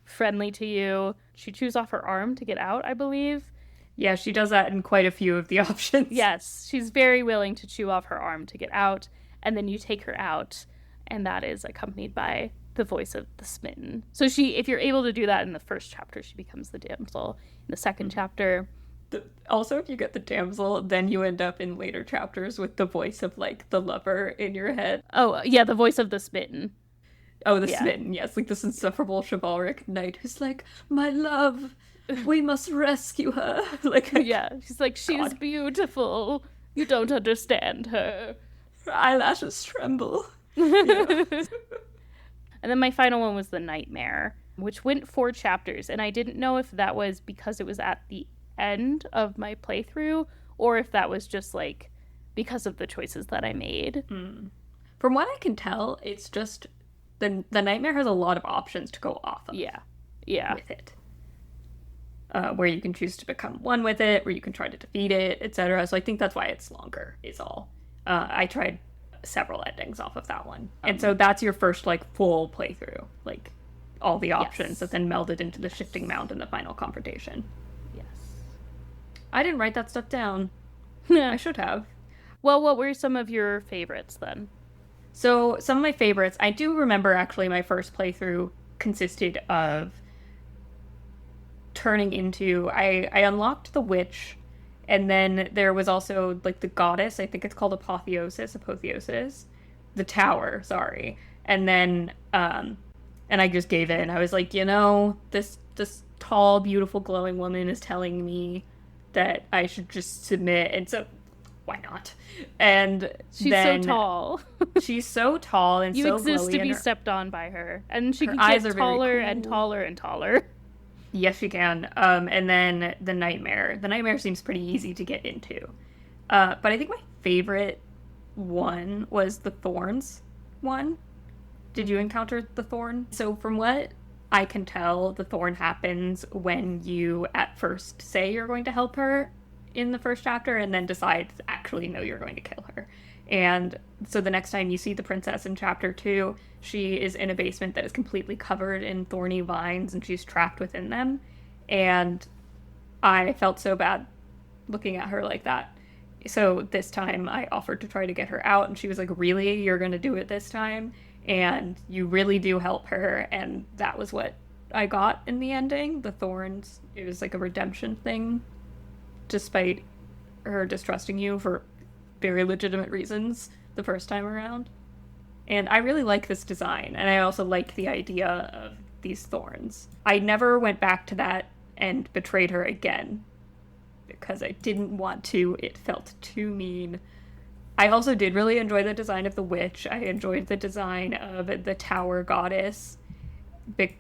friendly to you. She chews off her arm to get out, I believe. Yeah, she does that in quite a few of the options. Yes, she's very willing to chew off her arm to get out, and then you take her out, and that is accompanied by the voice of the smitten. So if you're able to do that in the first chapter, she becomes the damsel. In the second chapter... Also, if you get the damsel, then you end up in later chapters with the voice of, like, the lover in your head. Oh, yeah, the voice of the smitten. Oh, the smitten, yes. Like, this insufferable chivalric knight who's like, my love, we must rescue her. Like, yeah, she's like, she's beautiful. You don't understand her. Her eyelashes tremble. Yeah. And then my final one was the nightmare, which went 4 chapters, and I didn't know if that was because it was at the end of my playthrough or if that was just like because of the choices that I made. From what I can tell, it's just the nightmare has a lot of options to go off of. Yeah with it, where you can choose to become one with it, where you can try to defeat it, etc. So I think that's why it's longer is all. I tried several endings off of that one, and so that's your first like full playthrough, like all the options that then melded into the shifting mound in the final confrontation. I didn't write that stuff down. I should have. Well, what were some of your favorites then? So some of my favorites, I do remember actually my first playthrough consisted of turning into, I unlocked the witch, and then there was also like the goddess, I think it's called apotheosis, the tower, sorry. And then, and I just gave in. I was like, this tall, beautiful, glowing woman is telling me that I should just submit, and so why not? And she's so tall. She's so tall and you so exist glowy, to be stepped on by her, and she can get taller and taller and taller. Yes, she can. And then the nightmare. The nightmare seems pretty easy to get into, but I think my favorite one was the thorns one. Did you encounter the thorn? So from what I can tell, the thorn happens when you at first say you're going to help her in the first chapter and then decide actually no, you're going to kill her. And so the next time you see the princess in chapter 2, she is in a basement that is completely covered in thorny vines and she's trapped within them. And I felt so bad looking at her like that. So this time I offered to try to get her out, and she was like, really? You're going to do it this time? And you really do help her, and that was what I got in the ending. The thorns, it was like a redemption thing, despite her distrusting you for very legitimate reasons the first time around. And I really like this design, and I also like the idea of these thorns. I never went back to that and betrayed her again, because I didn't want to. It felt too mean. I also did really enjoy the design of the witch. I enjoyed the design of the tower goddess.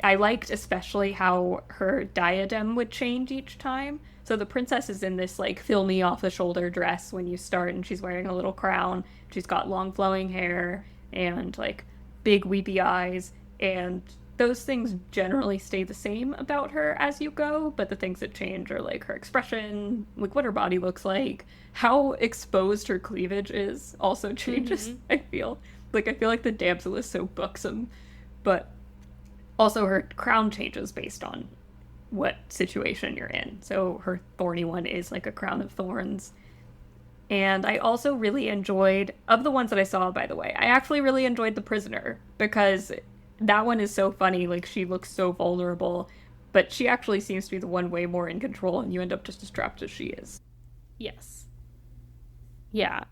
I liked especially how her diadem would change each time. So the princess is in this like filmy off-the-shoulder dress when you start, and she's wearing a little crown. She's got long flowing hair and like big weepy eyes, and those things generally stay the same about her as you go, but the things that change are like her expression, like what her body looks like, how exposed her cleavage is also changes. I feel like the damsel is so buxom, but also her crown changes based on what situation you're in. So her thorny one is like a crown of thorns. And I also really enjoyed, of the ones that I saw, by the way, I actually really enjoyed the prisoner, because That one is so funny. Like, she looks so vulnerable, but she actually seems to be the one way more in control, and you end up just as trapped as she is. Yes. Yeah.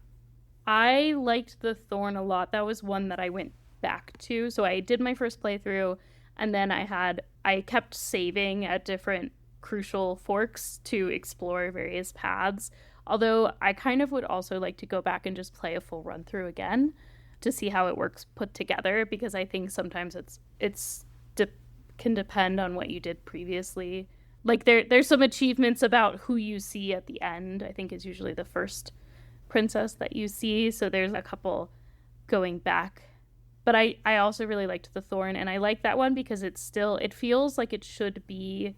I liked the Thorn a lot. That was one that I went back to. So I did my first playthrough, and then I kept saving at different crucial forks to explore various paths. Although I kind of would also like to go back and just play a full run through again to see how it works put together, because I think sometimes can depend on what you did previously. Like there's some achievements about who you see at the end. I think is usually the first princess that you see. So there's a couple going back. But I also really liked the Thorn, and I like that one because it feels like it should be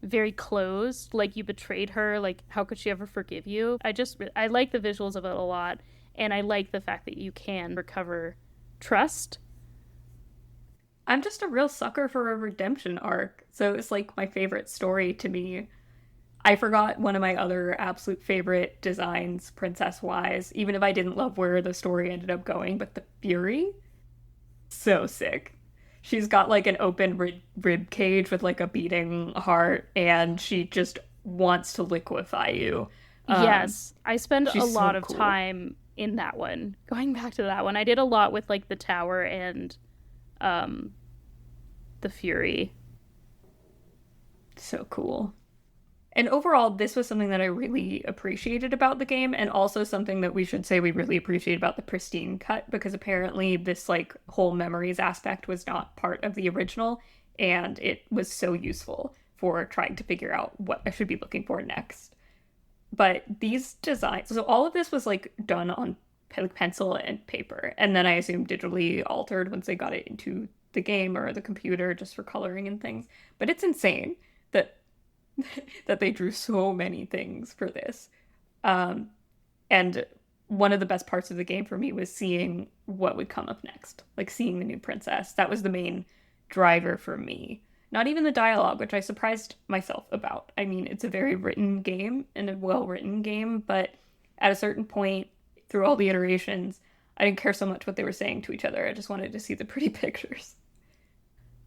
very closed. Like, you betrayed her. Like, how could she ever forgive you? I like the visuals of it a lot, and I like the fact that you can recover trust. I'm just a real sucker for a redemption arc, so it's like my favorite story to me. I forgot one of my other absolute favorite designs, princess wise, even if I didn't love where the story ended up going, but the Fury, so sick. She's got like an open rib cage with like a beating heart, and she just wants to liquefy you. Yes, I spend a She's so lot of cool. time in that one. Going back to that one, I did a lot with like the tower and um the Fury. So cool. And overall, this was something that I really appreciated about the game, and also something that we should say we really appreciate about the pristine cut, because apparently this like whole memories aspect was not part of the original, and it was so useful for trying to figure out what I should be looking for next. But these designs, so all of this was like done on pencil and paper, and then I assume digitally altered once they got it into the game or the computer just for coloring and things. But it's insane that that they drew so many things for this. Um, and one of the best parts of the game for me was seeing what would come up next, like seeing the new princess. That was the main driver for me. Not even the dialogue, which I surprised myself about. I mean, it's a very written game and a well written game, but at a certain point, through all the iterations, I didn't care so much what they were saying to each other. I just wanted to see the pretty pictures.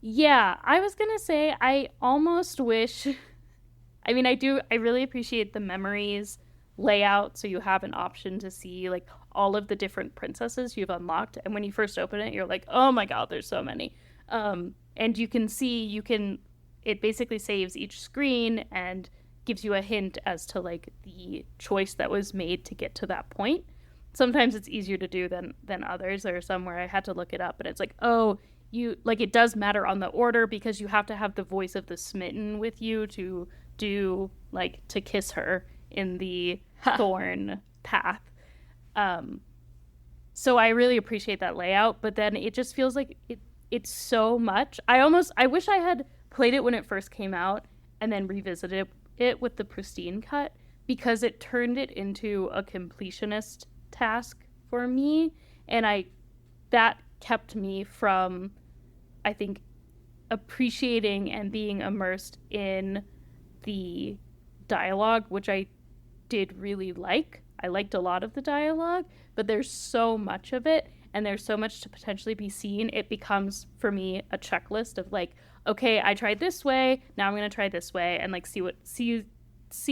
Yeah, I was gonna say I almost wish. I mean, I really appreciate the memories layout, so you have an option to see like all of the different princesses you've unlocked, and when you first open it, you're like, oh my god, there's so many. And it basically saves each screen and gives you a hint as to like the choice that was made to get to that point. Sometimes it's easier to do than others. There are some where I had to look it up, and it's like, oh, you like it does matter on the order because you have to have the voice of the smitten with you to do like to kiss her in the thorn path. Um, so I really appreciate that layout, but then it just feels like it's so much. I wish I had played it when it first came out and then revisited it with the pristine cut, because it turned it into a completionist task for me, and I that kept me from, I think, appreciating and being immersed in the dialogue, which I did really like. I liked a lot of the dialogue, but there's so much of it, and there's so much to potentially be seen. It becomes for me a checklist of like, okay, I tried this way, now I'm going to try this way, and like see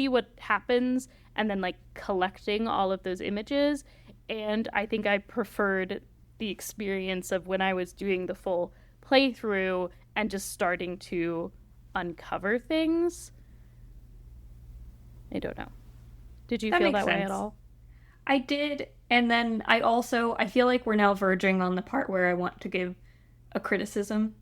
what happens, and then like collecting all of those images. And I think I preferred the experience of when I was doing the full playthrough and just starting to uncover things. I don't know. Did you That feel makes that way at sense. all? I did, and then I feel like we're now verging on the part where I want to give a criticism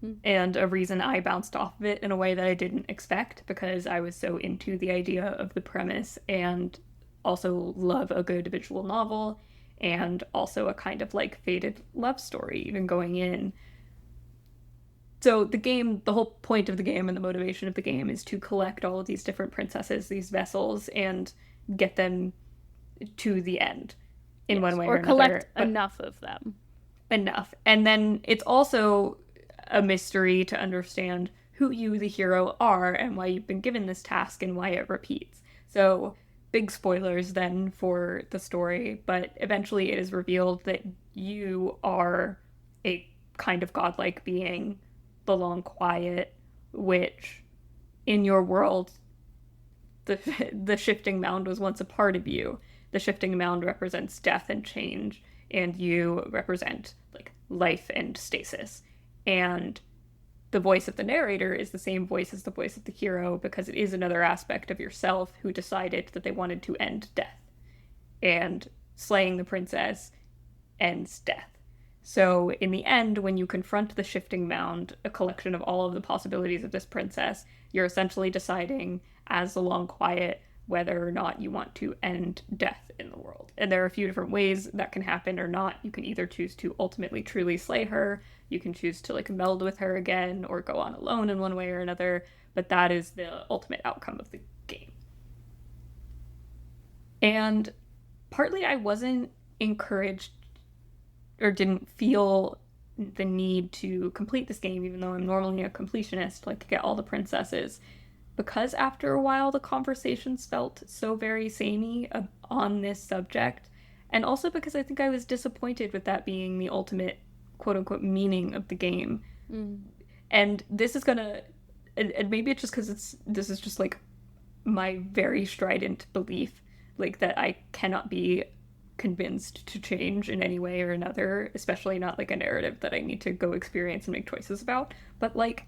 Hmm. and a reason I bounced off of it in a way that I didn't expect, because I was so into the idea of the premise and also love a good visual novel and also a kind of like faded love story even going in. So the whole point of the game and the motivation of the game is to collect all of these different princesses, these vessels, and get them to the end in one Yes, way or or collect another. But enough of them. enough. And then it's also a mystery to understand who you, the hero, are and why you've been given this task and why it repeats. So, big spoilers then for the story, but eventually it is revealed that you are a kind of godlike being, the Long Quiet, which in your world, the shifting mound was once a part of you. The shifting mound represents death and change, and you represent like life and stasis. And the voice of the narrator is the same voice as the voice of the hero, because it is another aspect of yourself who decided that they wanted to end death. And slaying the princess ends death. So in the end, when you confront the shifting mound, a collection of all of the possibilities of this princess, you're essentially deciding, as the Long Quiet, whether or not you want to end death in the world. And there are a few different ways that can happen or not. You can either choose to ultimately truly slay her, you can choose to like meld with her again, or go on alone in one way or another, but that is the ultimate outcome of the game. And partly I wasn't encouraged or didn't feel the need to complete this game, even though I'm normally a completionist, like to get all the princesses, because after a while the conversations felt so very samey on this subject, and also because I think I was disappointed with that being the ultimate quote-unquote meaning of the game. And this is gonna, and maybe it's just because this is just like my very strident belief, like that I cannot be convinced to change in any way or another, especially not like a narrative that I need to go experience and make choices about. But like,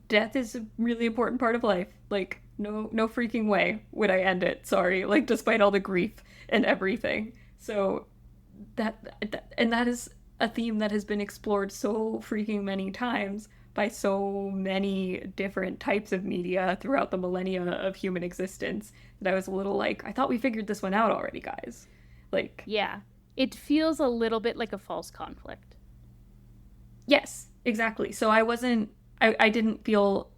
death is a really important part of life. Like, no freaking way would I end it. Sorry, like despite all the grief and everything. So that is a theme that has been explored so freaking many times by so many different types of media throughout the millennia of human existence that I was a little like, I thought we figured this one out already, guys. Like, yeah, it feels a little bit like a false conflict. Yes, exactly. So I didn't feel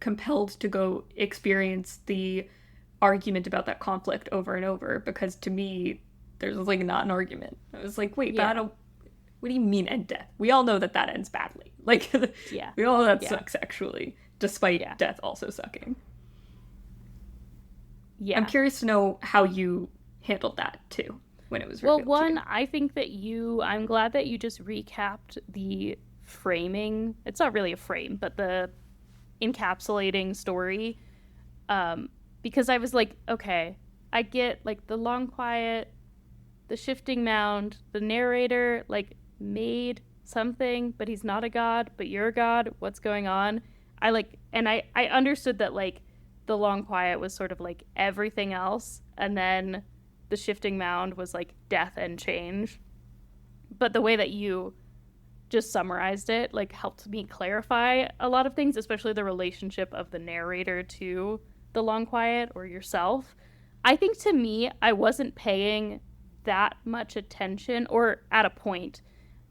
compelled to go experience the argument about that conflict over and over, because to me, there's like not an argument. I was like, wait, battle. What do you mean end death? We all know that ends badly. Like, we all know that sucks actually, despite death also sucking. Yeah. I'm curious to know how you handled that too when it was revealed. Well, one, I think that I'm glad that you just recapped the framing. It's not really a frame, but the encapsulating story. Because I was like, okay, I get like the Long Quiet, the shifting mound, the narrator like made something, but he's not a god, but you're a god. What's going on? I understood that like the Long Quiet was sort of like everything else, and then the shifting mound was like death and change. But the way that you just summarized it like helped me clarify a lot of things, especially the relationship of the narrator to the Long Quiet or yourself. I think to me, I wasn't paying that much attention, or at a point,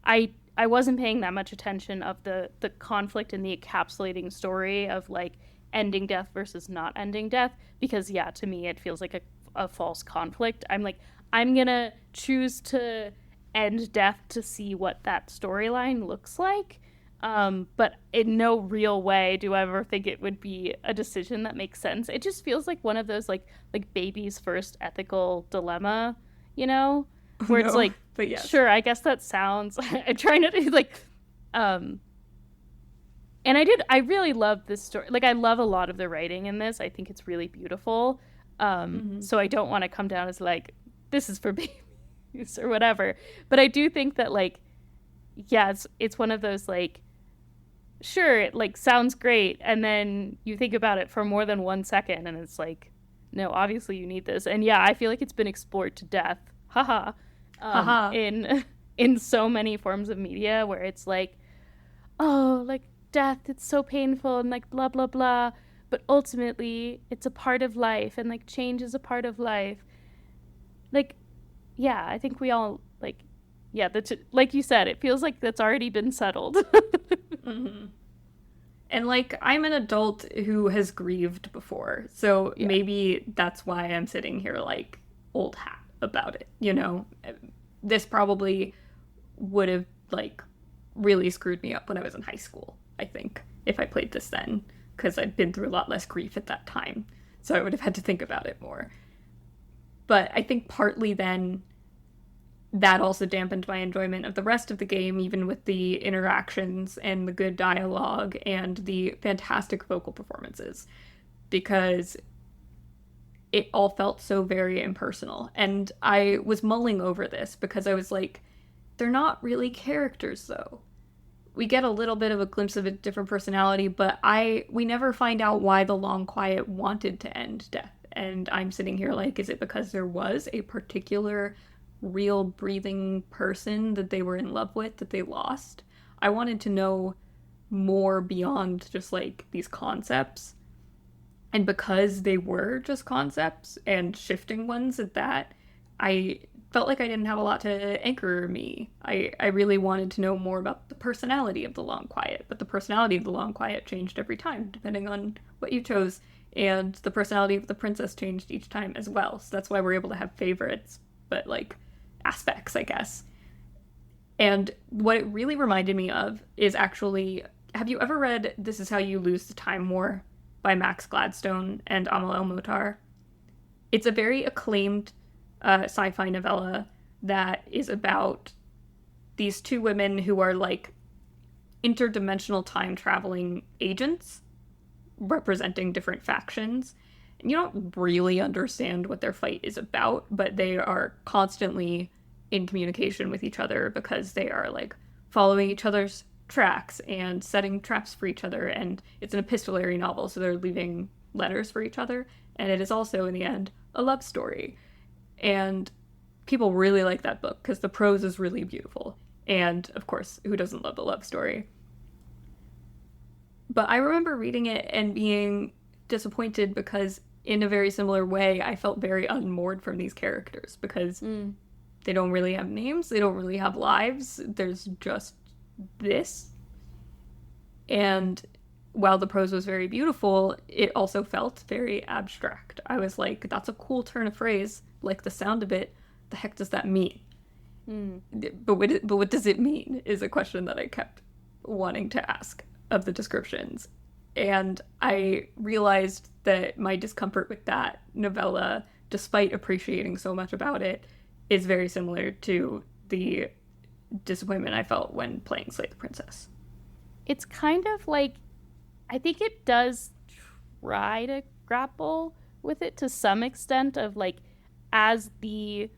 I wasn't paying that much attention of the conflict in the encapsulating story of like ending death versus not ending death, because to me it feels like a false conflict. I'm like, I'm gonna choose to end death to see what that storyline looks like, but in no real way do I ever think it would be a decision that makes sense. It just feels like one of those like baby's first ethical dilemma, where it's like, but yes. Sure, I guess that sounds I'm trying to like and I really love this story. Like, I love a lot of the writing in this. I think it's really beautiful. So I don't want to come down as like, this is for babies or whatever. But I do think that like, it's one of those like, sure, it like sounds great, and then you think about it for more than 1 second and it's like, no, obviously you need this. And I feel like it's been explored to death. Haha. In so many forms of media where it's like, oh, like death, it's so painful and like blah blah blah, but ultimately it's a part of life, and like change is a part of life. Like, I think we all like, like you said, it feels like that's already been settled. Mm-hmm. And like, I'm an adult who has grieved before, so maybe that's why I'm sitting here like old hat about it. This probably would have like really screwed me up when I was in high school, I think, if I played this then, because I'd been through a lot less grief at that time, so I would have had to think about it more. But I think partly then that also dampened my enjoyment of the rest of the game, even with the interactions and the good dialogue and the fantastic vocal performances, because it all felt so very impersonal. And I was mulling over this because I was like, they're not really characters, though. We get a little bit of a glimpse of a different personality, but we never find out why the Long Quiet wanted to end death. And I'm sitting here like, is it because there was a particular real breathing person that they were in love with that they lost? I wanted to know more beyond just like these concepts. And because they were just concepts and shifting ones at that, I felt like I didn't have a lot to anchor me. I really wanted to know more about the personality of the Long Quiet, but the personality of the Long Quiet changed every time, depending on what you chose, and the personality of the princess changed each time as well. So that's why we're able to have favorites, but like aspects, I guess. And what it really reminded me of is actually, have you ever read This Is How You Lose the Time War by Max Gladstone and Amal El-Mohtar? It's a very acclaimed sci-fi novella that is about these two women who are like interdimensional time traveling agents representing different factions. And you don't really understand what their fight is about, but they are constantly in communication with each other because they are like following each other's tracks and setting traps for each other. And it's an epistolary novel, so they're leaving letters for each other. And it is also, in the end, a love story. And people really like that book because the prose is really beautiful. And, of course, who doesn't love a love story? But I remember reading it and being disappointed because, in a very similar way, I felt very unmoored from these characters because they don't really have names, they don't really have lives, there's just this. And while the prose was very beautiful, it also felt very abstract. I was like, that's a cool turn of phrase, like the sound of it. The heck does that mean? But what does it mean is a question that I kept wanting to ask of the descriptions. And I realized that my discomfort with that novella, despite appreciating so much about it, is very similar to the disappointment I felt when playing Slay the Princess. It's kind of like, I think it does try to grapple with it to some extent of like, as the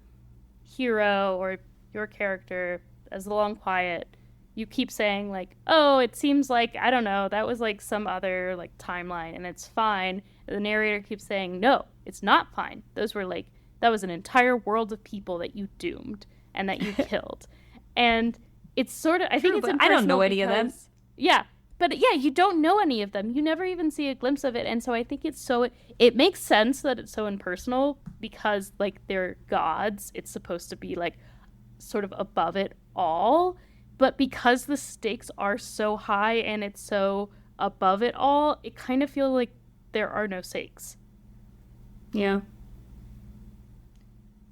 hero or your character, as the Long Quiet, you keep saying like, oh, it seems like, I don't know, that was like some other like timeline and it's fine. And the narrator keeps saying, no, it's not fine. Those were like, that was an entire world of people that you doomed and that you killed. And it's sort of, I think it's impersonal. I don't know any of them. Yeah. But yeah, you don't know any of them. You never even see a glimpse of it. And so I think it's so, it makes sense that it's so impersonal because like they're gods. It's supposed to be like sort of above it all. But because the stakes are so high and it's so above it all, it kind of feels like there are no stakes. Yeah.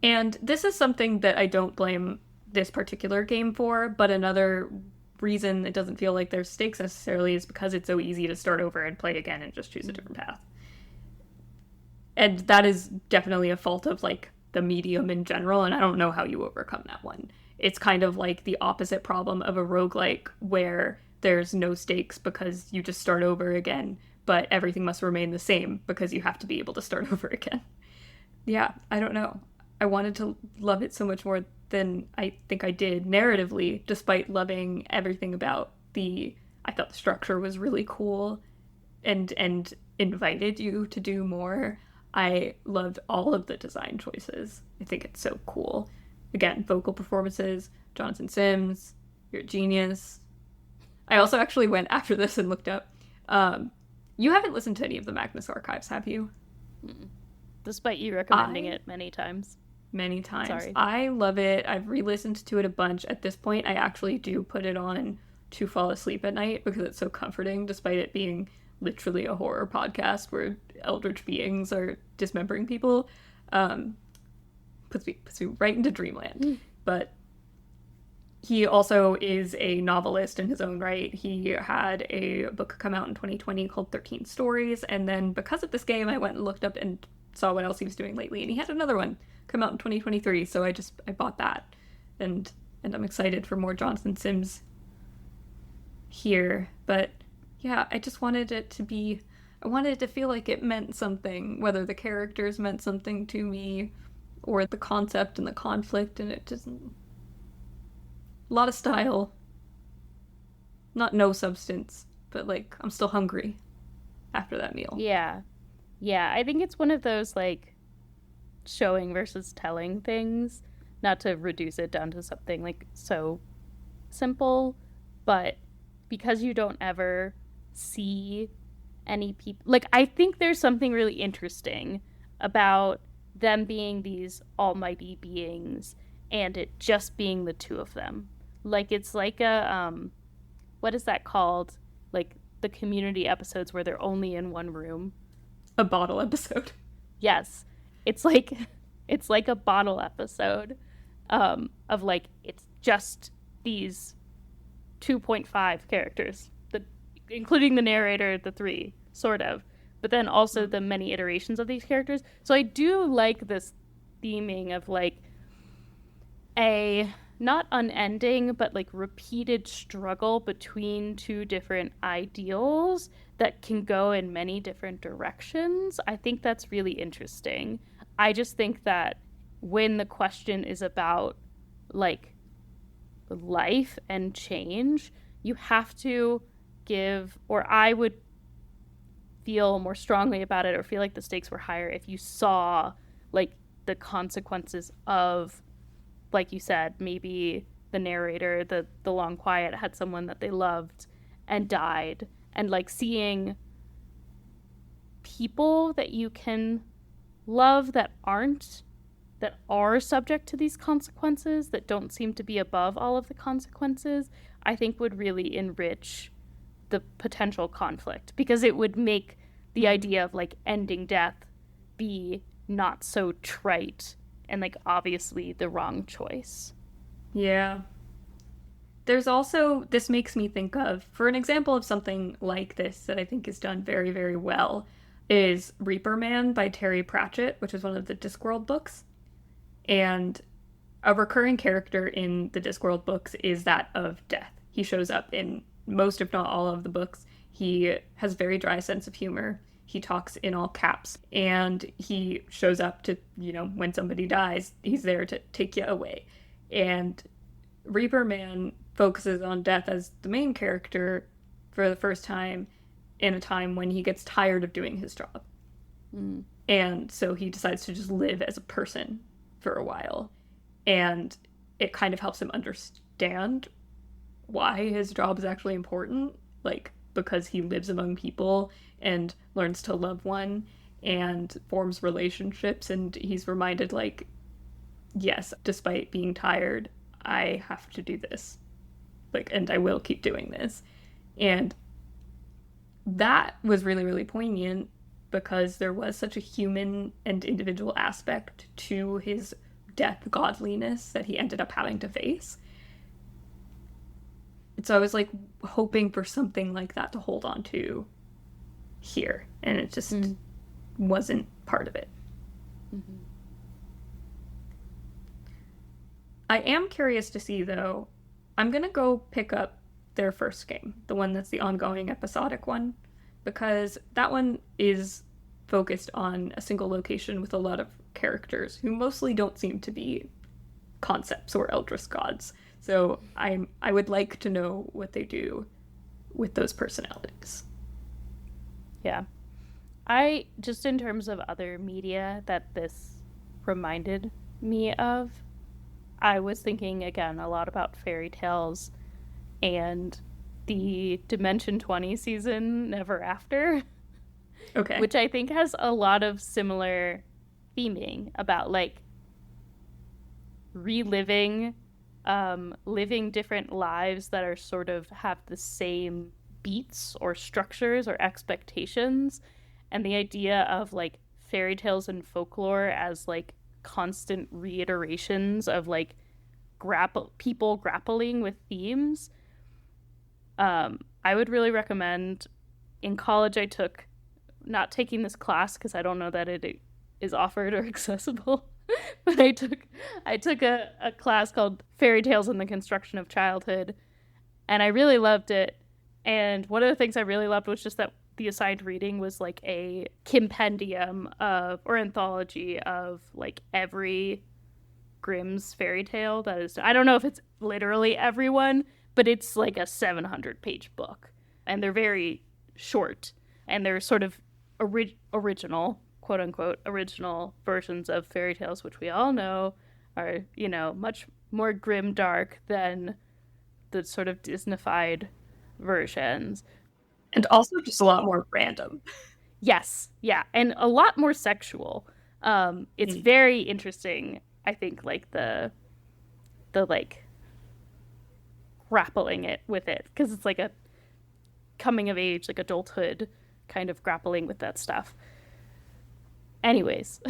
And this is something that I don't blame this particular game for, but another reason it doesn't feel like there's stakes necessarily is because it's so easy to start over and play again and just choose a different path. And that is definitely a fault of like the medium in general, and I don't know how you overcome that one. It's kind of like the opposite problem of a roguelike where there's no stakes because you just start over again, but everything must remain the same because you have to be able to start over again. Yeah, I don't know. I wanted to love it so much more than I think I did narratively, despite loving everything about I thought the structure was really cool and invited you to do more. I loved all of the design choices. I think it's so cool. Again, vocal performances, Jonathan Sims, you're a genius. I also actually went after this and looked up. You haven't listened to any of the Magnus archives, have you? Despite you recommending it many times. Many times. Sorry. I love it. I've re-listened to it a bunch. At this point, I actually do put it on to fall asleep at night because it's so comforting, despite it being literally a horror podcast where eldritch beings are dismembering people. Puts me right into dreamland. But he also is a novelist in his own right. He had a book come out in 2020 called 13 Stories, and then because of this game, I went and looked up and saw what else he was doing lately, and he had another one come out in 2023, so I bought that. and I'm excited for more Jonathan Sims here. But yeah, I just wanted it to be, I wanted it to feel like it meant something, whether the characters meant something to me or the concept and the conflict, and it doesn't. A lot of style, not no substance, but like I'm still hungry after that meal. Yeah. Yeah, I think it's one of those like showing versus telling things, not to reduce it down to something like so simple, but because you don't ever see any people, like I think there's something really interesting about them being these almighty beings and it just being the two of them. Like it's like a what is that called? Like the Community episodes where they're only in one room. A bottle episode. Yes. It's like it's like a bottle episode of like it's just these 2.5 characters, including the narrator, the three, sort of, but then also the many iterations of these characters. So I do like this theming of like a not unending but like repeated struggle between two different ideals that can go in many different directions. I think that's really interesting. I just think that when the question is about like life and change, you have to give, or I would feel more strongly about it or feel like the stakes were higher if you saw like the consequences of, like you said, maybe the narrator, the long quiet, had someone that they loved and died, and like seeing people that you can love that are subject to these consequences, that don't seem to be above all of the consequences, I think would really enrich the potential conflict, because it would make the idea of like ending death be not so trite and like obviously the wrong choice. Yeah. There's also, this makes me think of, for an example of something like this that I think is done very, very well, is Reaper Man by Terry Pratchett, which is one of the Discworld books. And a recurring character in the Discworld books is that of death. He shows up in most, if not all, of the books. He has a very dry sense of humor. He talks in all caps, and he shows up to, when somebody dies, he's there to take you away. And Reaper Man focuses on death as the main character for the first time in a time when he gets tired of doing his job. Mm. And so he decides to just live as a person for a while. And it kind of helps him understand why his job is actually important, like because he lives among people and learns to love one and forms relationships, and he's reminded like, yes, despite being tired, I have to do this, like, and I will keep doing this. And that was really, really poignant because there was such a human and individual aspect to his death godliness that he ended up having to face. And so I was like hoping for something like that to hold on to here, and it just wasn't part of it. Mm-hmm. I am curious to see, though, I'm gonna go pick up their first game, the one that's the ongoing episodic one, because that one is focused on a single location with a lot of characters who mostly don't seem to be concepts or Eldritch gods. So I would like to know what they do with those personalities. Yeah. I, just in terms of other media that this reminded me of, I was thinking again a lot about fairy tales and the Dimension 20 season Never After. Okay. Which I think has a lot of similar theming about like reliving, living different lives that are sort of have the same beats or structures or expectations, and the idea of like fairy tales and folklore as like constant reiterations of like people grappling with themes. I would really recommend. In college I took, not taking this class because I don't know that it is offered or accessible, But I took a class called Fairy Tales and the Construction of Childhood, and I really loved it. And one of the things I really loved was just that the assigned reading was like a compendium of or anthology of like every Grimm's fairy tale that is. I don't know if it's literally everyone, but it's like a 700-page book, and they're very short, and they're sort of original, quote unquote, original versions of fairy tales, which we all know are, you know, much more grim dark than the sort of Disneyfied versions. And also just a lot more random. Yes, yeah, and a lot more sexual. It's Mm. very interesting. I think like the like grappling it with it because it's like a coming of age, like adulthood kind of grappling with that stuff. Anyways,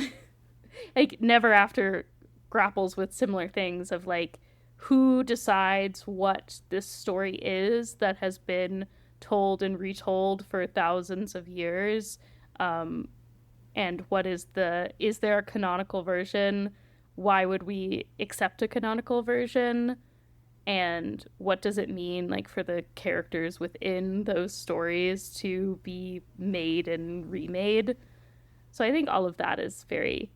like Never After grapples with similar things of like who decides what this story is that has been told and retold for thousands of years, and what is there a canonical version? Why would we accept a canonical version? And what does it mean like for the characters within those stories to be made and remade? So I think all of that is very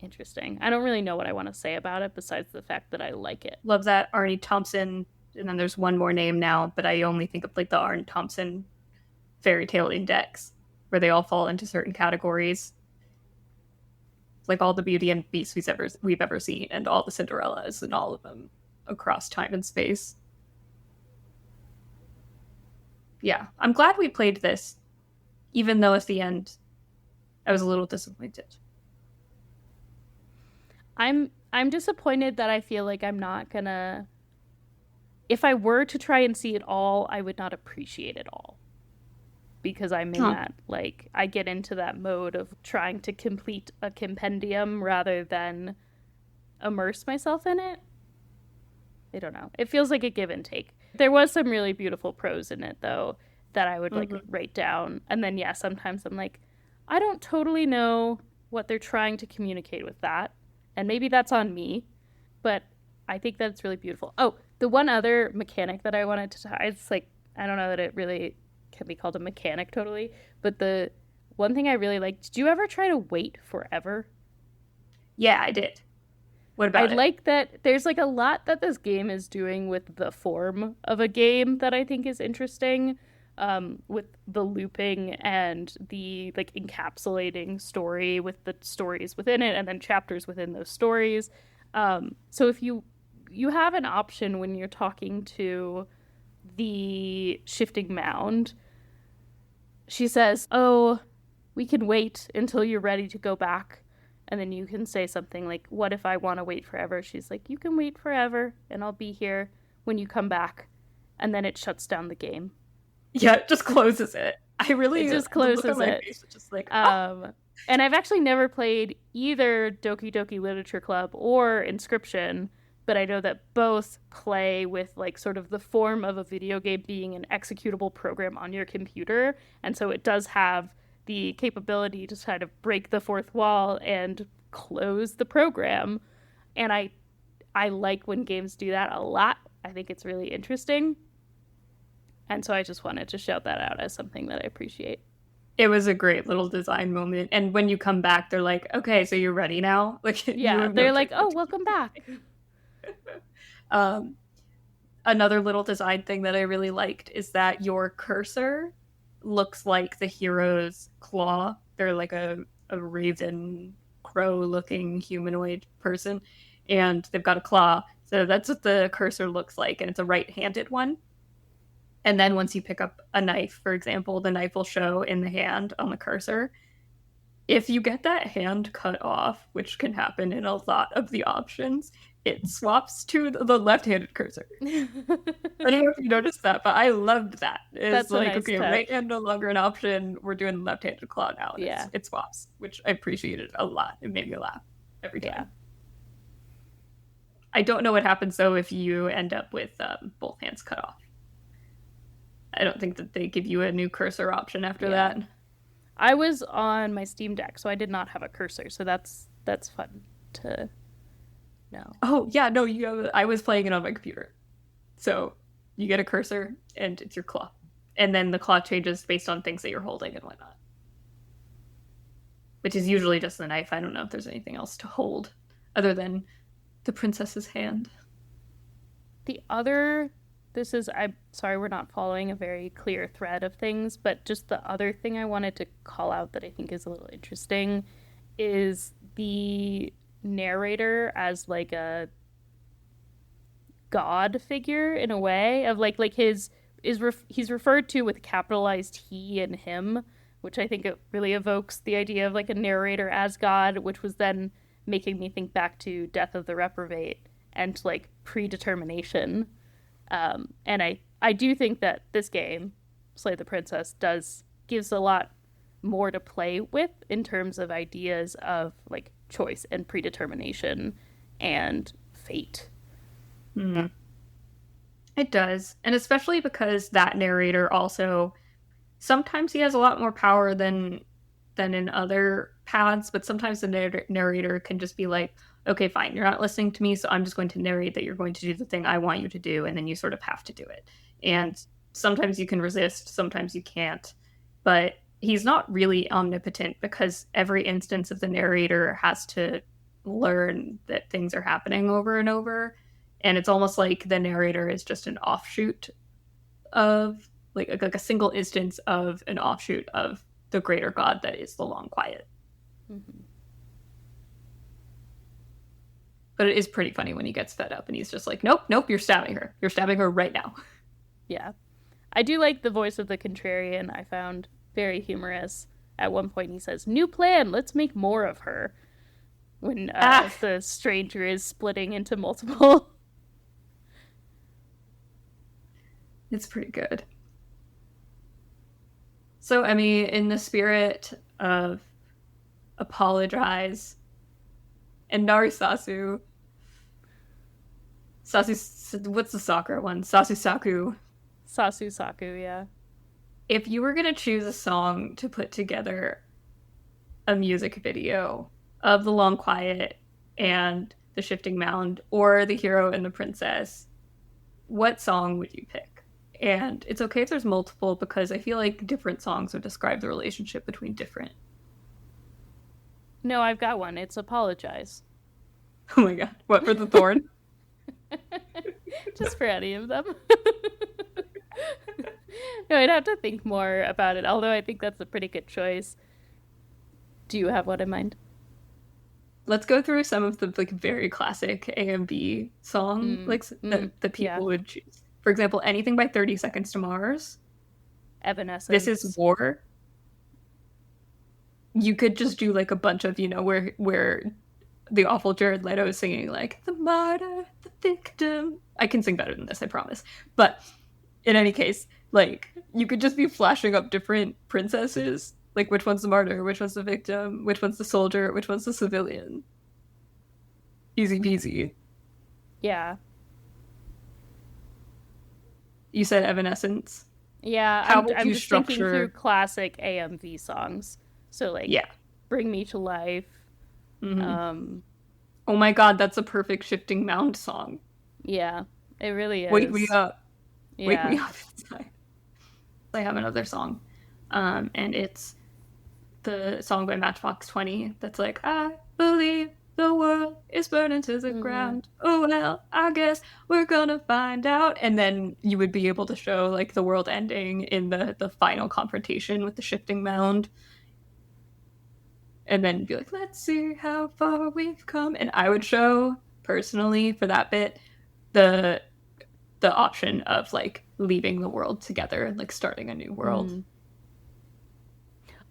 interesting. I don't really know what I want to say about it besides the fact that I like it. Love that Arnie Thompson, and then there's one more name now, but I only think of like the Arnie Thompson fairy tale index, where they all fall into certain categories. Like all the Beauty and Beast we've ever seen, and all the Cinderellas, and all of them across time and space. Yeah, I'm glad we played this, even though at the end I was a little disappointed. I'm disappointed that I feel like I'm not gonna if I were to try and see it all, I would not appreciate it all. Because I'm in that, like, I get into that mode of trying to complete a compendium rather than immerse myself in it. I don't know. It feels like a give and take. There was some really beautiful prose in it, though, that I would, like, write down. And then, yeah, sometimes I'm like, I don't totally know what they're trying to communicate with that. And maybe that's on me. But I think that's really beautiful. Oh, the one other mechanic that I wanted to it's like, I don't know that it really can be called a mechanic totally, but the one thing I really liked, did you ever try to wait forever? Yeah, I did. What about I it? like that there's like a lot that this game is doing with the form of a game that I think is interesting, with the looping and the like encapsulating story with the stories within it and then chapters within those stories. So if you have an option when you're talking to the shifting mound, she says, "Oh, we can wait until you're ready to go back." And then you can say something like, "What if I want to wait forever?" She's like, "You can wait forever, and I'll be here when you come back." And then it shuts down the game. Yeah, it just closes it. I really It just the look closes on my it. face is just like, oh. And I've actually never played either Doki Doki Literature Club or Inscription, but I know that both play with like sort of the form of a video game being an executable program on your computer, and so it does have the capability to kind of break the fourth wall and close the program. And I like when games do that a lot. I think it's really interesting. And so I just wanted to shout that out as something that I appreciate. It was a great little design moment. And when you come back, they're like, okay, so you're ready now? Like, Yeah, they're like, "Oh, welcome back." Um, Another little design thing that I really liked is that your cursor looks like the hero's claw. They're like a raven crow looking humanoid person, and they've got a claw. So that's what the cursor looks like, and it's a right handed one. And then once you pick up a knife, for example, the knife will show in the hand on the cursor. If you get that hand cut off, which can happen in a lot of the options, it swaps to the left-handed cursor. I don't know if you noticed that, but I loved that. It's That's a like, nice okay, touch. right hand no longer an option. We're doing the left-handed claw now. And Yeah. it swaps, which I appreciated a lot. It made me laugh every time. Yeah. I don't know what happens, though, if you end up with both hands cut off. I don't think that they give you a new cursor option after Yeah. that. I was on my Steam Deck, so I did not have a cursor, so that's fun. to know. Oh, yeah, no, I was playing it on my computer. So you get a cursor and it's your claw. And then the claw changes based on things that you're holding and whatnot. Which is usually just the knife. I don't know if there's anything else to hold other than the princess's hand. I'm sorry, we're not following a very clear thread of things, but just the other thing I wanted to call out that I think is a little interesting is the narrator as like a god figure in a way of he's referred to with capitalized he and him, which I think it really evokes the idea of like a narrator as god, which was then making me think back to Death of the Reprobate and like predetermination. And I do think that this game, Slay the Princess, gives a lot more to play with in terms of ideas of like choice and predetermination and fate. Mm. It does. And especially because that narrator also, sometimes he has a lot more power than in other paths, but sometimes the narrator can just be like, okay, fine, you're not listening to me, so I'm just going to narrate that you're going to do the thing I want you to do, and then you sort of have to do it. And sometimes you can resist, sometimes you can't. But he's not really omnipotent because every instance of the narrator has to learn that things are happening over and over. And it's almost like the narrator is just an offshoot of, like a single instance of an offshoot of the greater god that is the Long Quiet. Mm-hmm. But it is pretty funny when he gets fed up and he's just like, nope, you're stabbing her. You're stabbing her right now. Yeah. I do like the voice of the contrarian. I found very humorous. At one point he says, "New plan, let's make more of her." When the stranger is splitting into multiple. It's pretty good. So, I mean, in the spirit of apologize and Narisasu, what's the soccer one? Sasu Saku, yeah. If you were going to choose a song to put together a music video of The Long Quiet and The Shifting Mound, or The Hero and the Princess, what song would you pick? And it's okay if there's multiple, because I feel like different songs would describe the relationship between different. No, I've got one. It's Apologize. Oh my god. What, for the Thorn? Just for any of them. No, I'd have to think more about it, although I think that's a pretty good choice. Do you have one in mind? Let's go through some of the like very classic AMV song that people would choose. For example, anything by 30 Seconds to Mars. Evanescence. This Is War. You could just do like a bunch of, where the awful Jared Leto is singing like, the martyr, the victim. I can sing better than this, I promise. But in any case, like, you could just be flashing up different princesses. Like, which one's the martyr, which one's the victim, which one's the soldier, which one's the civilian. Easy peasy. Yeah. You said Evanescence? Yeah, I'm just thinking through classic AMV songs. So, like, yeah. Bring Me to Life. Mm-hmm. Oh my god, that's a perfect Shifting Mound song. Yeah, it really is. Wake Me Up. Yeah. Wake Me Up inside. I have another song. And it's the song by Matchbox 20 that's like, I believe the world is burning to the ground. Oh, well, I guess we're gonna find out. And then you would be able to show, like, the world ending in the final confrontation with the Shifting Mound. And then be like, let's see how far we've come. And I would show, personally, for that bit, the option of, like, leaving the world together and, like, starting a new world.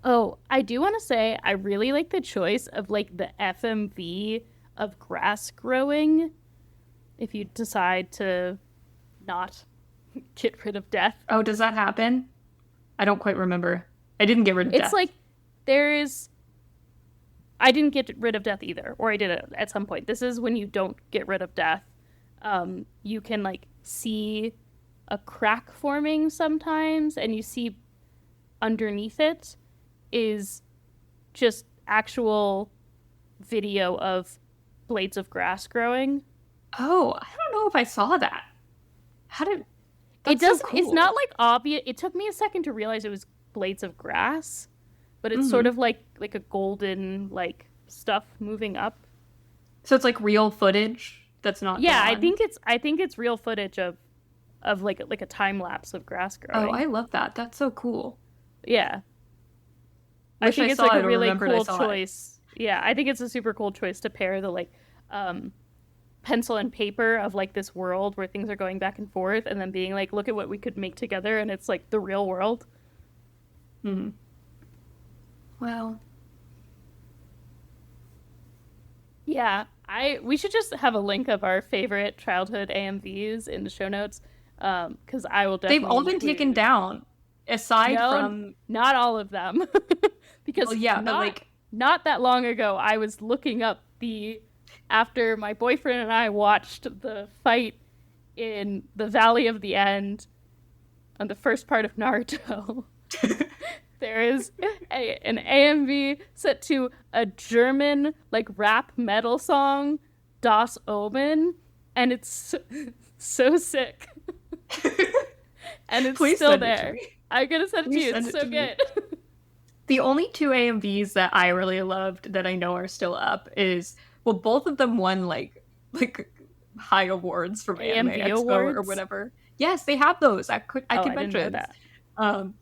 Oh, I do want to say I really like the choice of, like, the FMV of grass growing if you decide to not get rid of death. Oh, does that happen? I don't quite remember. I didn't get rid of death. It's like I didn't get rid of death either, or I did it at some point. This is when you don't get rid of death. You can, like, see a crack forming sometimes, and you see underneath it is just actual video of blades of grass growing. Oh, I don't know if I saw that. How did... It That's so does. It's cool. not like obvious. It took me a second to realize it was blades of grass, but it's sort Hmm. of like a golden like stuff moving up. So it's like real footage that's not Yeah, drawn. I think it's real footage of like a time lapse of grass Oh, growing. I love that. That's so cool. Yeah. I Wish I think it's saw like a it or really remembered I cool saw it. choice. Yeah, I think it's a super cool choice to pair the like um pencil and paper of like this world where things are going back and forth and then being like look at what we could make together and it's like the real world. Hmm. Well, Yeah, I we should just have a link of our favorite childhood AMVs in the show notes cuz I will they've definitely all been taken include. down, aside No, from... not all of them. Well, Because yeah, but like... not that long ago I was looking up the after my boyfriend and I watched the fight in the Valley of the End on the first part of Naruto. There is an AMV set to a German like rap metal song, Das Omen, and it's so sick. And it's Please still send it to there. me. I'm gonna send it to Please you. send It's it so to me. good. The only two AMVs that I really loved that I know are still up is, well, both of them won like high awards from Anime AMV Expo or awards? whatever. Yes, they have those at Oh, I didn't know conventions. that. Um,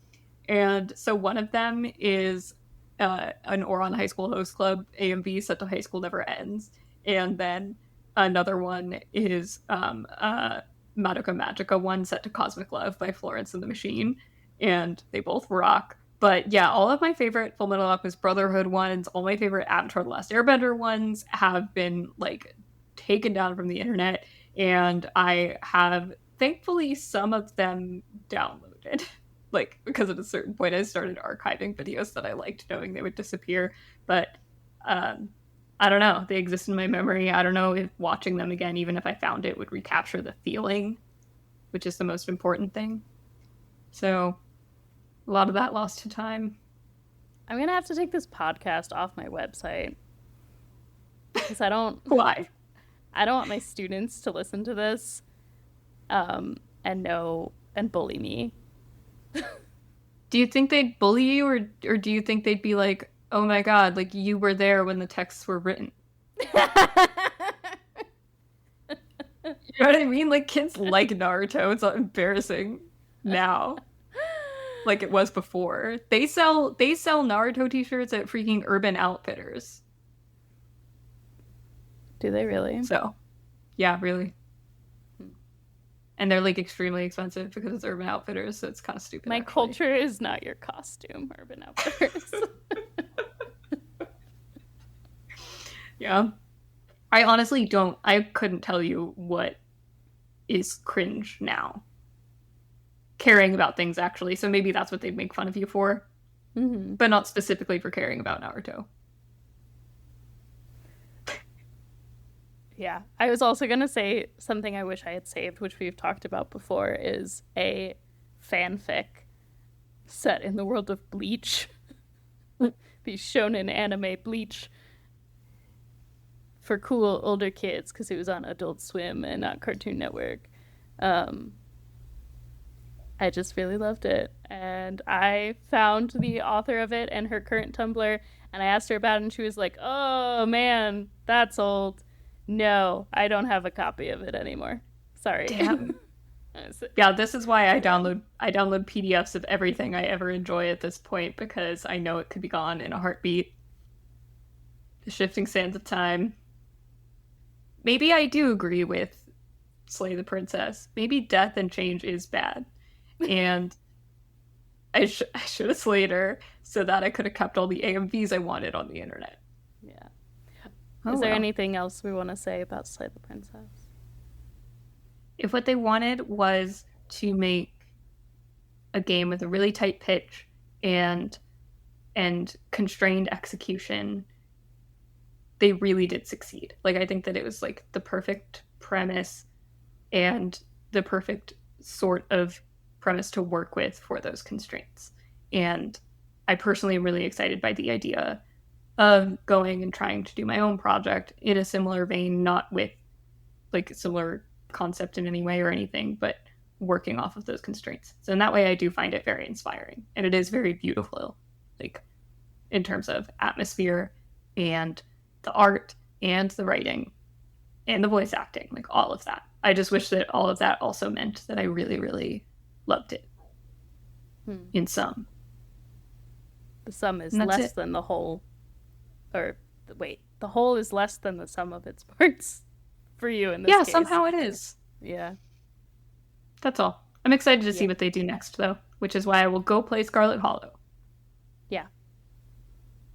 and so one of them is an Oron High School Host Club AMV set to High School Never Ends, and then another one is Madoka Magica one set to Cosmic Love by Florence and the Machine, and they both rock. But yeah, all of my favorite Full Metal Alchemist Brotherhood ones, all my favorite Avatar: The Last Airbender ones have been like taken down from the internet, and I have thankfully some of them downloaded. Like, because at a certain point I started archiving videos that I liked knowing they would disappear. But um I don't know. They exist in my memory. I don't know if watching them again, even if I found it, would recapture the feeling, which is the most important thing. So a lot of that lost to time. I'm gonna have to take this podcast off my website because Why? I don't want my students to listen to this and know and bully me. Do you think they'd bully you, or do you think they'd be like, "Oh my god, like you were there when the texts were written"? You know what I mean? Like kids like Naruto. It's not embarrassing now, like it was before. They sell Naruto t-shirts at freaking Urban Outfitters. Do they really? So, yeah, really. And they're like extremely expensive because it's Urban Outfitters, so it's kind of stupid. My Actually. culture is not your costume, Urban Outfitters. Yeah. I honestly don't. I couldn't tell you what is cringe now. Caring about things, actually. So maybe that's what they'd make fun of you for, Mm-hmm. but not specifically for caring about Naruto. Yeah. I was also going to say something I wish I had saved, which we've talked about before, is a fanfic set in the world of Bleach. The shonen anime Bleach for cool older kids because it was on Adult Swim and not Cartoon Network. Um, I just really loved it. And I found the author of it and her current Tumblr, and I asked her about it, and she was like, oh man, that's old. No, I don't have a copy of it anymore. Sorry. Damn. I was like, Yeah, this is why I "Damn." download PDFs of everything I ever enjoy at this point because I know it could be gone in a heartbeat. The shifting sands of time. Maybe I do agree with Slay the Princess. Maybe death and change is bad. And I should have slayed her so that I could have kept all the AMVs I wanted on the internet. Yeah. Oh, Is there well. anything else we want to say about Slay the Princess? If what they wanted was to make a game with a really tight pitch and constrained execution, they really did succeed. Like I think that it was like the perfect premise and the perfect sort of premise to work with for those constraints. And I personally am really excited by the idea of going and trying to do my own project in a similar vein, not with like a similar concept in any way or anything, but working off of those constraints. So in that way, I do find it very inspiring, and it is very beautiful, like in terms of atmosphere and the art and the writing and the voice acting, like all of that. I just wish that all of that also meant that I really, really loved it in sum. The sum is And that's less it. than the whole, or wait, the whole is less than the sum of its parts for you in this Yeah, case. somehow it is. Yeah. That's all. I'm excited to see Yeah. what they do next, though, which is why I will go play Scarlet Hollow. Yeah.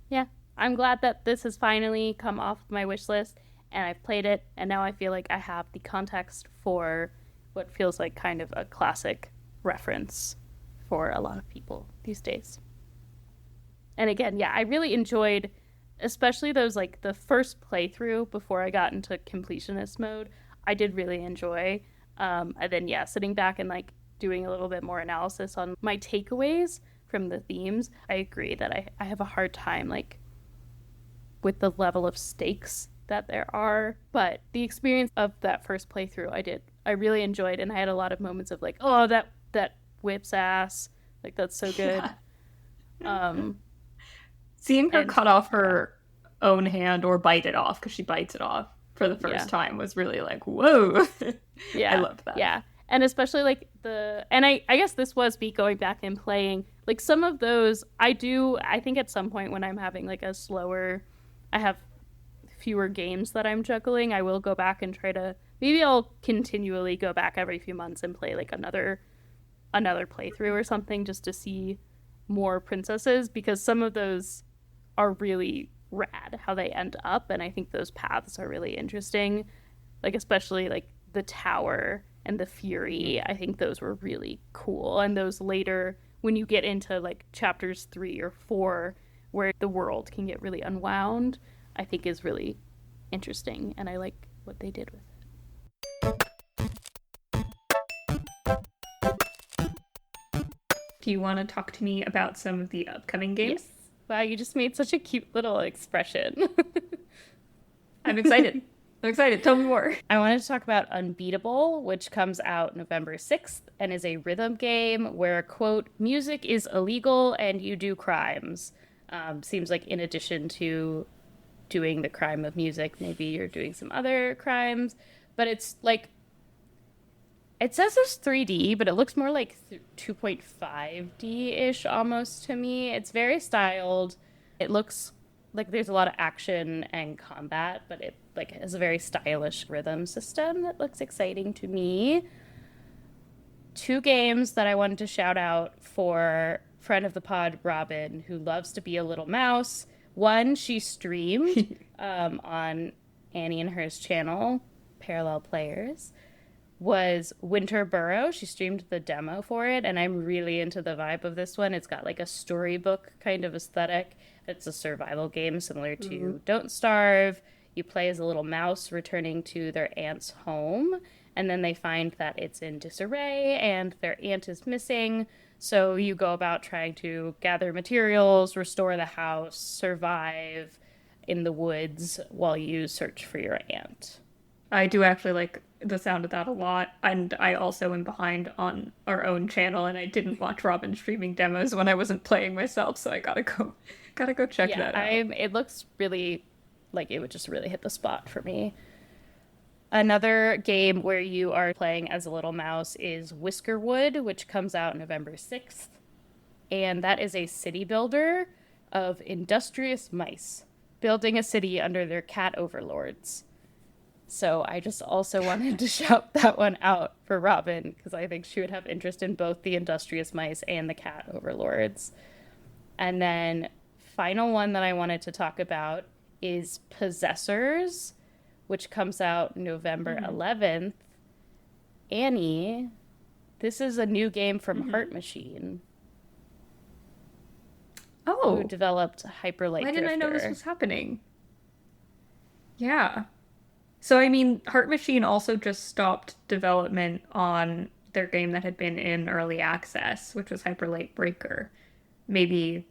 Yeah. I'm glad that this has finally come off my wish list and I've played it, and now I feel like I have the context for what feels like kind of a classic reference for a lot of people these days. And again, yeah, I really enjoyed especially those like the first playthrough before I got into completionist mode. I did really enjoy. And then yeah, sitting back and like doing a little bit more analysis on my takeaways from the themes, I agree that I have a hard time like with the level of stakes that there are. But the experience of that first playthrough I really enjoyed, and I had a lot of moments of like, oh, that whips ass. Like that's so good. Yeah. Um Seeing her and cut off yeah. her own hand or bite it off, because she bites it off for the first Yeah. time, was really like, whoa. I Yeah, loved that. yeah. And especially like and I guess this was me going back and playing like some of those I think at some point when I'm having like a slower I have fewer games that I'm juggling, I will go back and try to maybe I'll continually go back every few months and play like another playthrough or something just to see more princesses, because some of those are really rad how they end up, and I think those paths are really interesting, like especially like the tower and the fury. I think those were really cool, and those later when you get into like chapters 3 or 4 where the world can get really unwound, I think is really interesting, and I like what they did with it. Do you want to talk to me about some of the upcoming Yes. games? Wow, you just made such a cute little expression. I'm excited. I'm excited. Tell me more. I wanted to talk about Unbeatable, which comes out November 6th and is a rhythm game where, quote, music is illegal and you do crimes. Seems like in addition to doing the crime of music, maybe you're doing some other crimes. But it's like, it says it's 3D, but it looks more like 2.5D ish almost to me. It's very styled. It looks like there's a lot of action and combat, but it like has a very stylish rhythm system that looks exciting to me. Two games that I wanted to shout out for friend of the pod Robin, who loves to be a little mouse. One, she streamed on Annie and Her's channel, Parallel Players, was Winter Burrow. She streamed the demo for it, and I'm really into the vibe of this one. It's got like a storybook kind of aesthetic. It's a survival game similar to Don't Starve. You play as a little mouse returning to their aunt's home, and then they find that it's in disarray and their aunt is missing. So you go about trying to gather materials, restore the house, survive in the woods while you search for your aunt. I do actually like the sound of that a lot, and I also am behind on our own channel, and I didn't watch Robin streaming demos when I wasn't playing myself, so I gotta go check Yeah, that out. I'm it looks really like it would just really hit the spot for me. Another game where you are playing as a little mouse is Whiskerwood, which comes out November 6th. And that is a city builder of industrious mice building a city under their cat overlords. So I just also wanted to shout that one out for Robin because I think she would have interest in both the industrious mice and the cat overlords. And then final one that I wanted to talk about is Possessors, which comes out November 11th. Annie, this is a new game from Heart Machine, who Oh, developed Hyperlight why didn't I know this Drifter. was happening? Yeah. So, I mean, Heart Machine also just stopped development on their game that had been in early access, which was Hyper Light Breaker. Maybe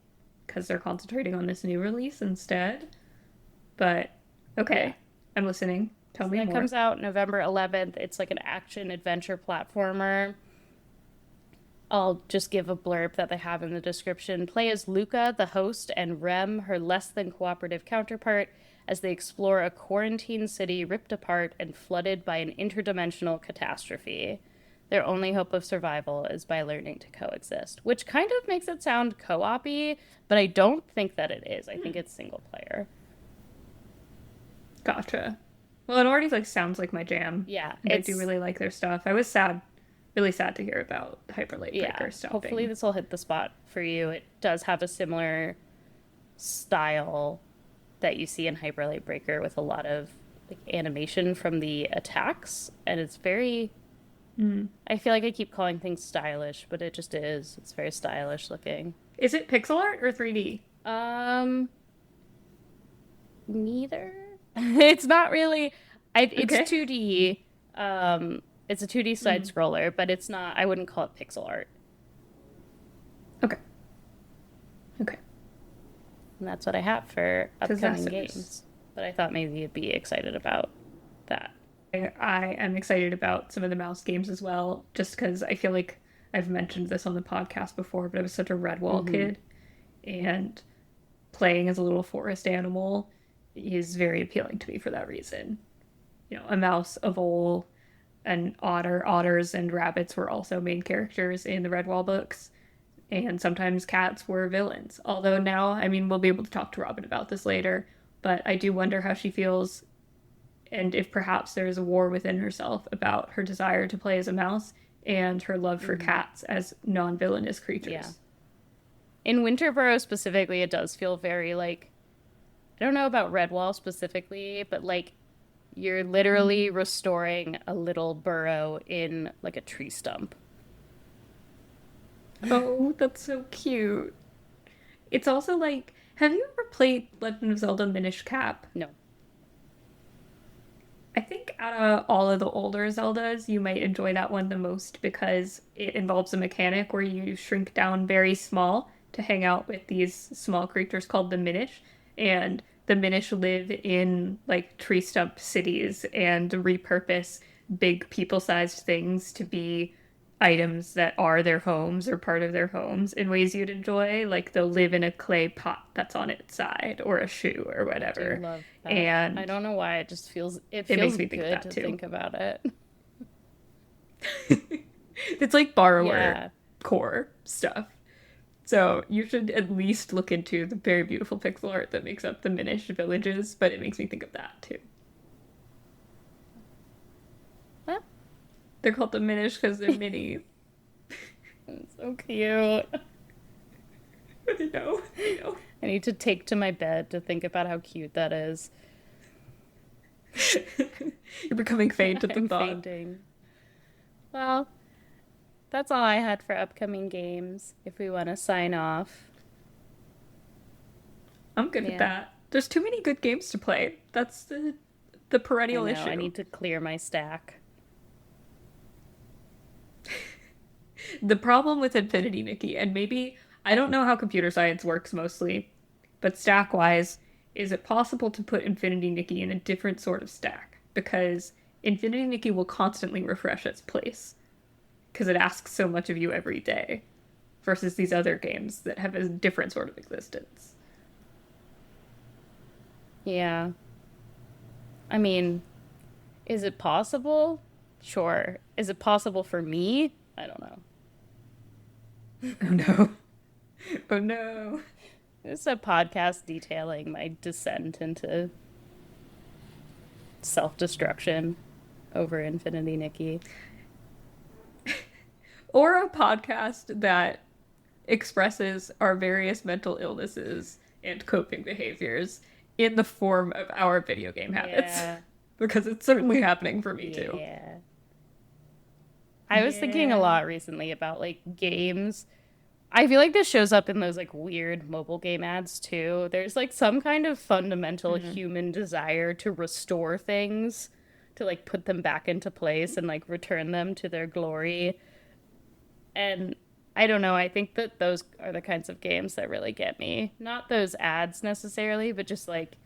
because they're concentrating on this new release instead. But okay, Yeah. I'm listening. Tell So me that more. comes out November 11th. It's like an action adventure platformer. I'll just give a blurb that they have in the description. Play as Luca, the host, and Rem, her less than cooperative counterpart, as they explore a quarantine city ripped apart and flooded by an interdimensional catastrophe. Their only hope of survival is by learning to coexist, which kind of makes it sound co-op-y, but I don't think that it is. I think it's single player. Gotcha. Well, it already like sounds like my jam. Yeah, And I do it's really like their stuff. I was sad, really sad to hear about Hyper Light yeah. Breaker Hopefully stopping. this will hit the spot for you. It does have a similar style that you see in Hyper Light Breaker with a lot of like animation from the attacks, and it's very. Mm. I feel like I keep calling things stylish, but it just is. It's very stylish looking. Is it pixel art or 3D? Um, Neither. It's not really. It's Okay. 2D. It's a 2D side Mm. scroller, but it's not. I wouldn't call it pixel art, Okay. Okay. and that's what I have for upcoming Possessors. games. But I thought maybe you'd be excited about that. I am excited about some of the mouse games as well, just because I feel like I've mentioned this on the podcast before, but I was such a Redwall Mm-hmm. kid, and playing as a little forest animal is very appealing to me for that reason. You know, a mouse, a vole, an otter. Otters and rabbits were also main characters in the Redwall books, and sometimes cats were villains. Although now, I mean, we'll be able to talk to Robin about this later, but I do wonder how she feels and if perhaps there is a war within herself about her desire to play as a mouse and her love for Mm-hmm. cats as non-villainous Yeah. creatures. In Winterboro specifically, it does feel very like I don't know about Redwall specifically, but like you're literally restoring a little burrow in like a tree stump. Oh, that's so cute. It's also like, have you ever played Legend of Zelda Minish Cap? No. I think out of all of the older Zeldas, you might enjoy that one the most because it involves a mechanic where you shrink down very small to hang out with these small creatures called the Minish. And the Minish live in like tree stump cities and repurpose big people-sized things to be items that are their homes or part of their homes in ways you'd enjoy. Like they'll live in a clay pot that's on its side or a shoe or I do whatever. love that. I And don't know why it just feels it it feels makes me think of good that to too. think about it. It's like borrower Yeah. core stuff. So you should at least look into the very beautiful pixel art that makes up the Minish villages, but it makes me think of that too. Well, They're called the Minish because they're mini. it's so cute. I know, I know. I need to take to my bed to think about how cute that is. You're becoming faint at the I'm thought. fainting. Well, that's all I had for upcoming games. If we want to sign off. I'm good Yeah. with that. There's too many good games to play. That's the I perennial know, issue. I need to clear my stack. The problem with Infinity, Nikki, and maybe I don't know how computer science works mostly, but stack wise, is it possible to put Infinity Nikki in a different sort of stack? Because Infinity Nikki will constantly refresh its place because it asks so much of you every day versus these other games that have a different sort of existence. Yeah. I mean, is it possible? Sure. Is it possible for me? I don't know. Oh no. Oh no. It's a podcast detailing my descent into self-destruction over Infinity Nikki. Or a podcast that expresses our various mental illnesses and coping behaviors in the form of our video game habits. Yeah. Because it's certainly happening for me too. Yeah. I was thinking a lot recently about like games. I feel like this shows up in those like weird mobile game ads too. There's like some kind of fundamental human desire to restore things, to like put them back into place and like return them to their glory. And I don't know. I think that those are the kinds of games that really get me. Not those ads necessarily, but just like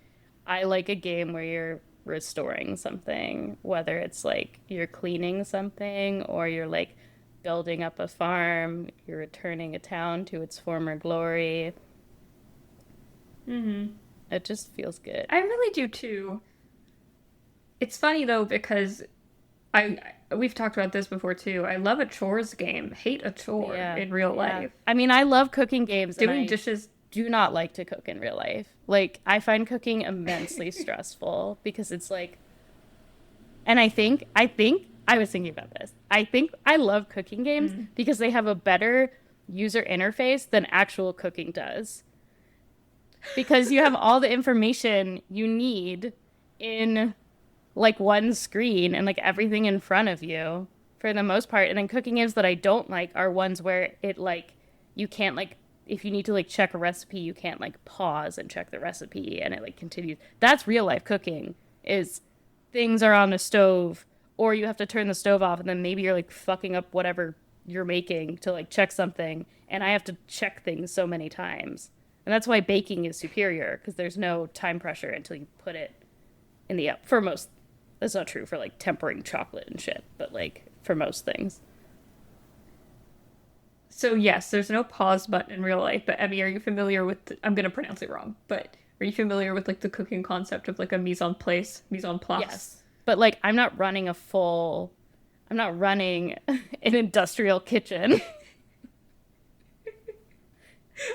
I like a game where you're restoring something, whether it's like you're cleaning something or you're like building up a farm, you're returning a town to its former glory. Mm-hmm. It just feels good. I really do too. It's funny though because I we've talked about this before too. I love a chores game, hate a chore in real life. I mean, I love cooking games. Doing and I dishes. do not like to cook in real life. Like, I find cooking immensely stressful because it's like, and I was thinking about this. I think I love cooking games because they have a better user interface than actual cooking does. Because you have all the information you need in like one screen and like everything in front of you for the most part. And then cooking games that I don't like are ones where it like you can't like if you need to like check a recipe, you can't like pause and check the recipe and it like continues. That's real life cooking is things are on the stove or you have to turn the stove off and then maybe you're like fucking up whatever you're making to like check something and I have to check things so many times. And that's why baking is superior because there's no time pressure until you put it in the oven. For most, that's not true for like tempering chocolate and shit, but like for most things. So yes, there's no pause button in real life, but Emmy, are you familiar with I'm gonna pronounce it wrong, but are you familiar with like the cooking concept of like a mise en place, mise en place? Yes. But like I'm not running an industrial kitchen.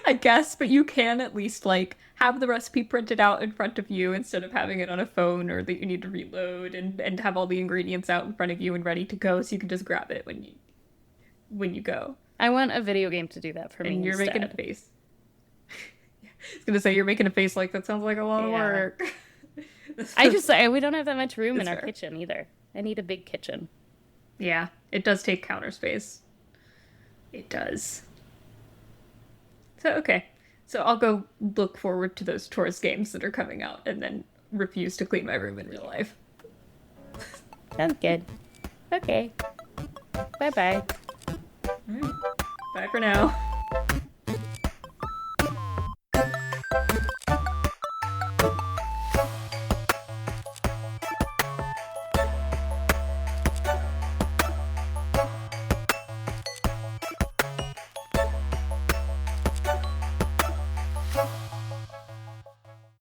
I guess, but you can at least like have the recipe printed out in front of you instead of having it on a phone or that you need to reload and have all the ingredients out in front of you and ready to go so you can just grab it when you go. I want a video game to do that for me. And you're instead. making a face. I was gonna say you're making a face like that sounds like a lot of work. We don't have that much room in our fair. kitchen either. I need a big kitchen. Yeah, it does take counter space. It does. So, okay. So I'll go look forward to those chores games that are coming out and then refuse to clean my room in real life. Sounds good. Okay. Bye-bye. All right. Bye for now.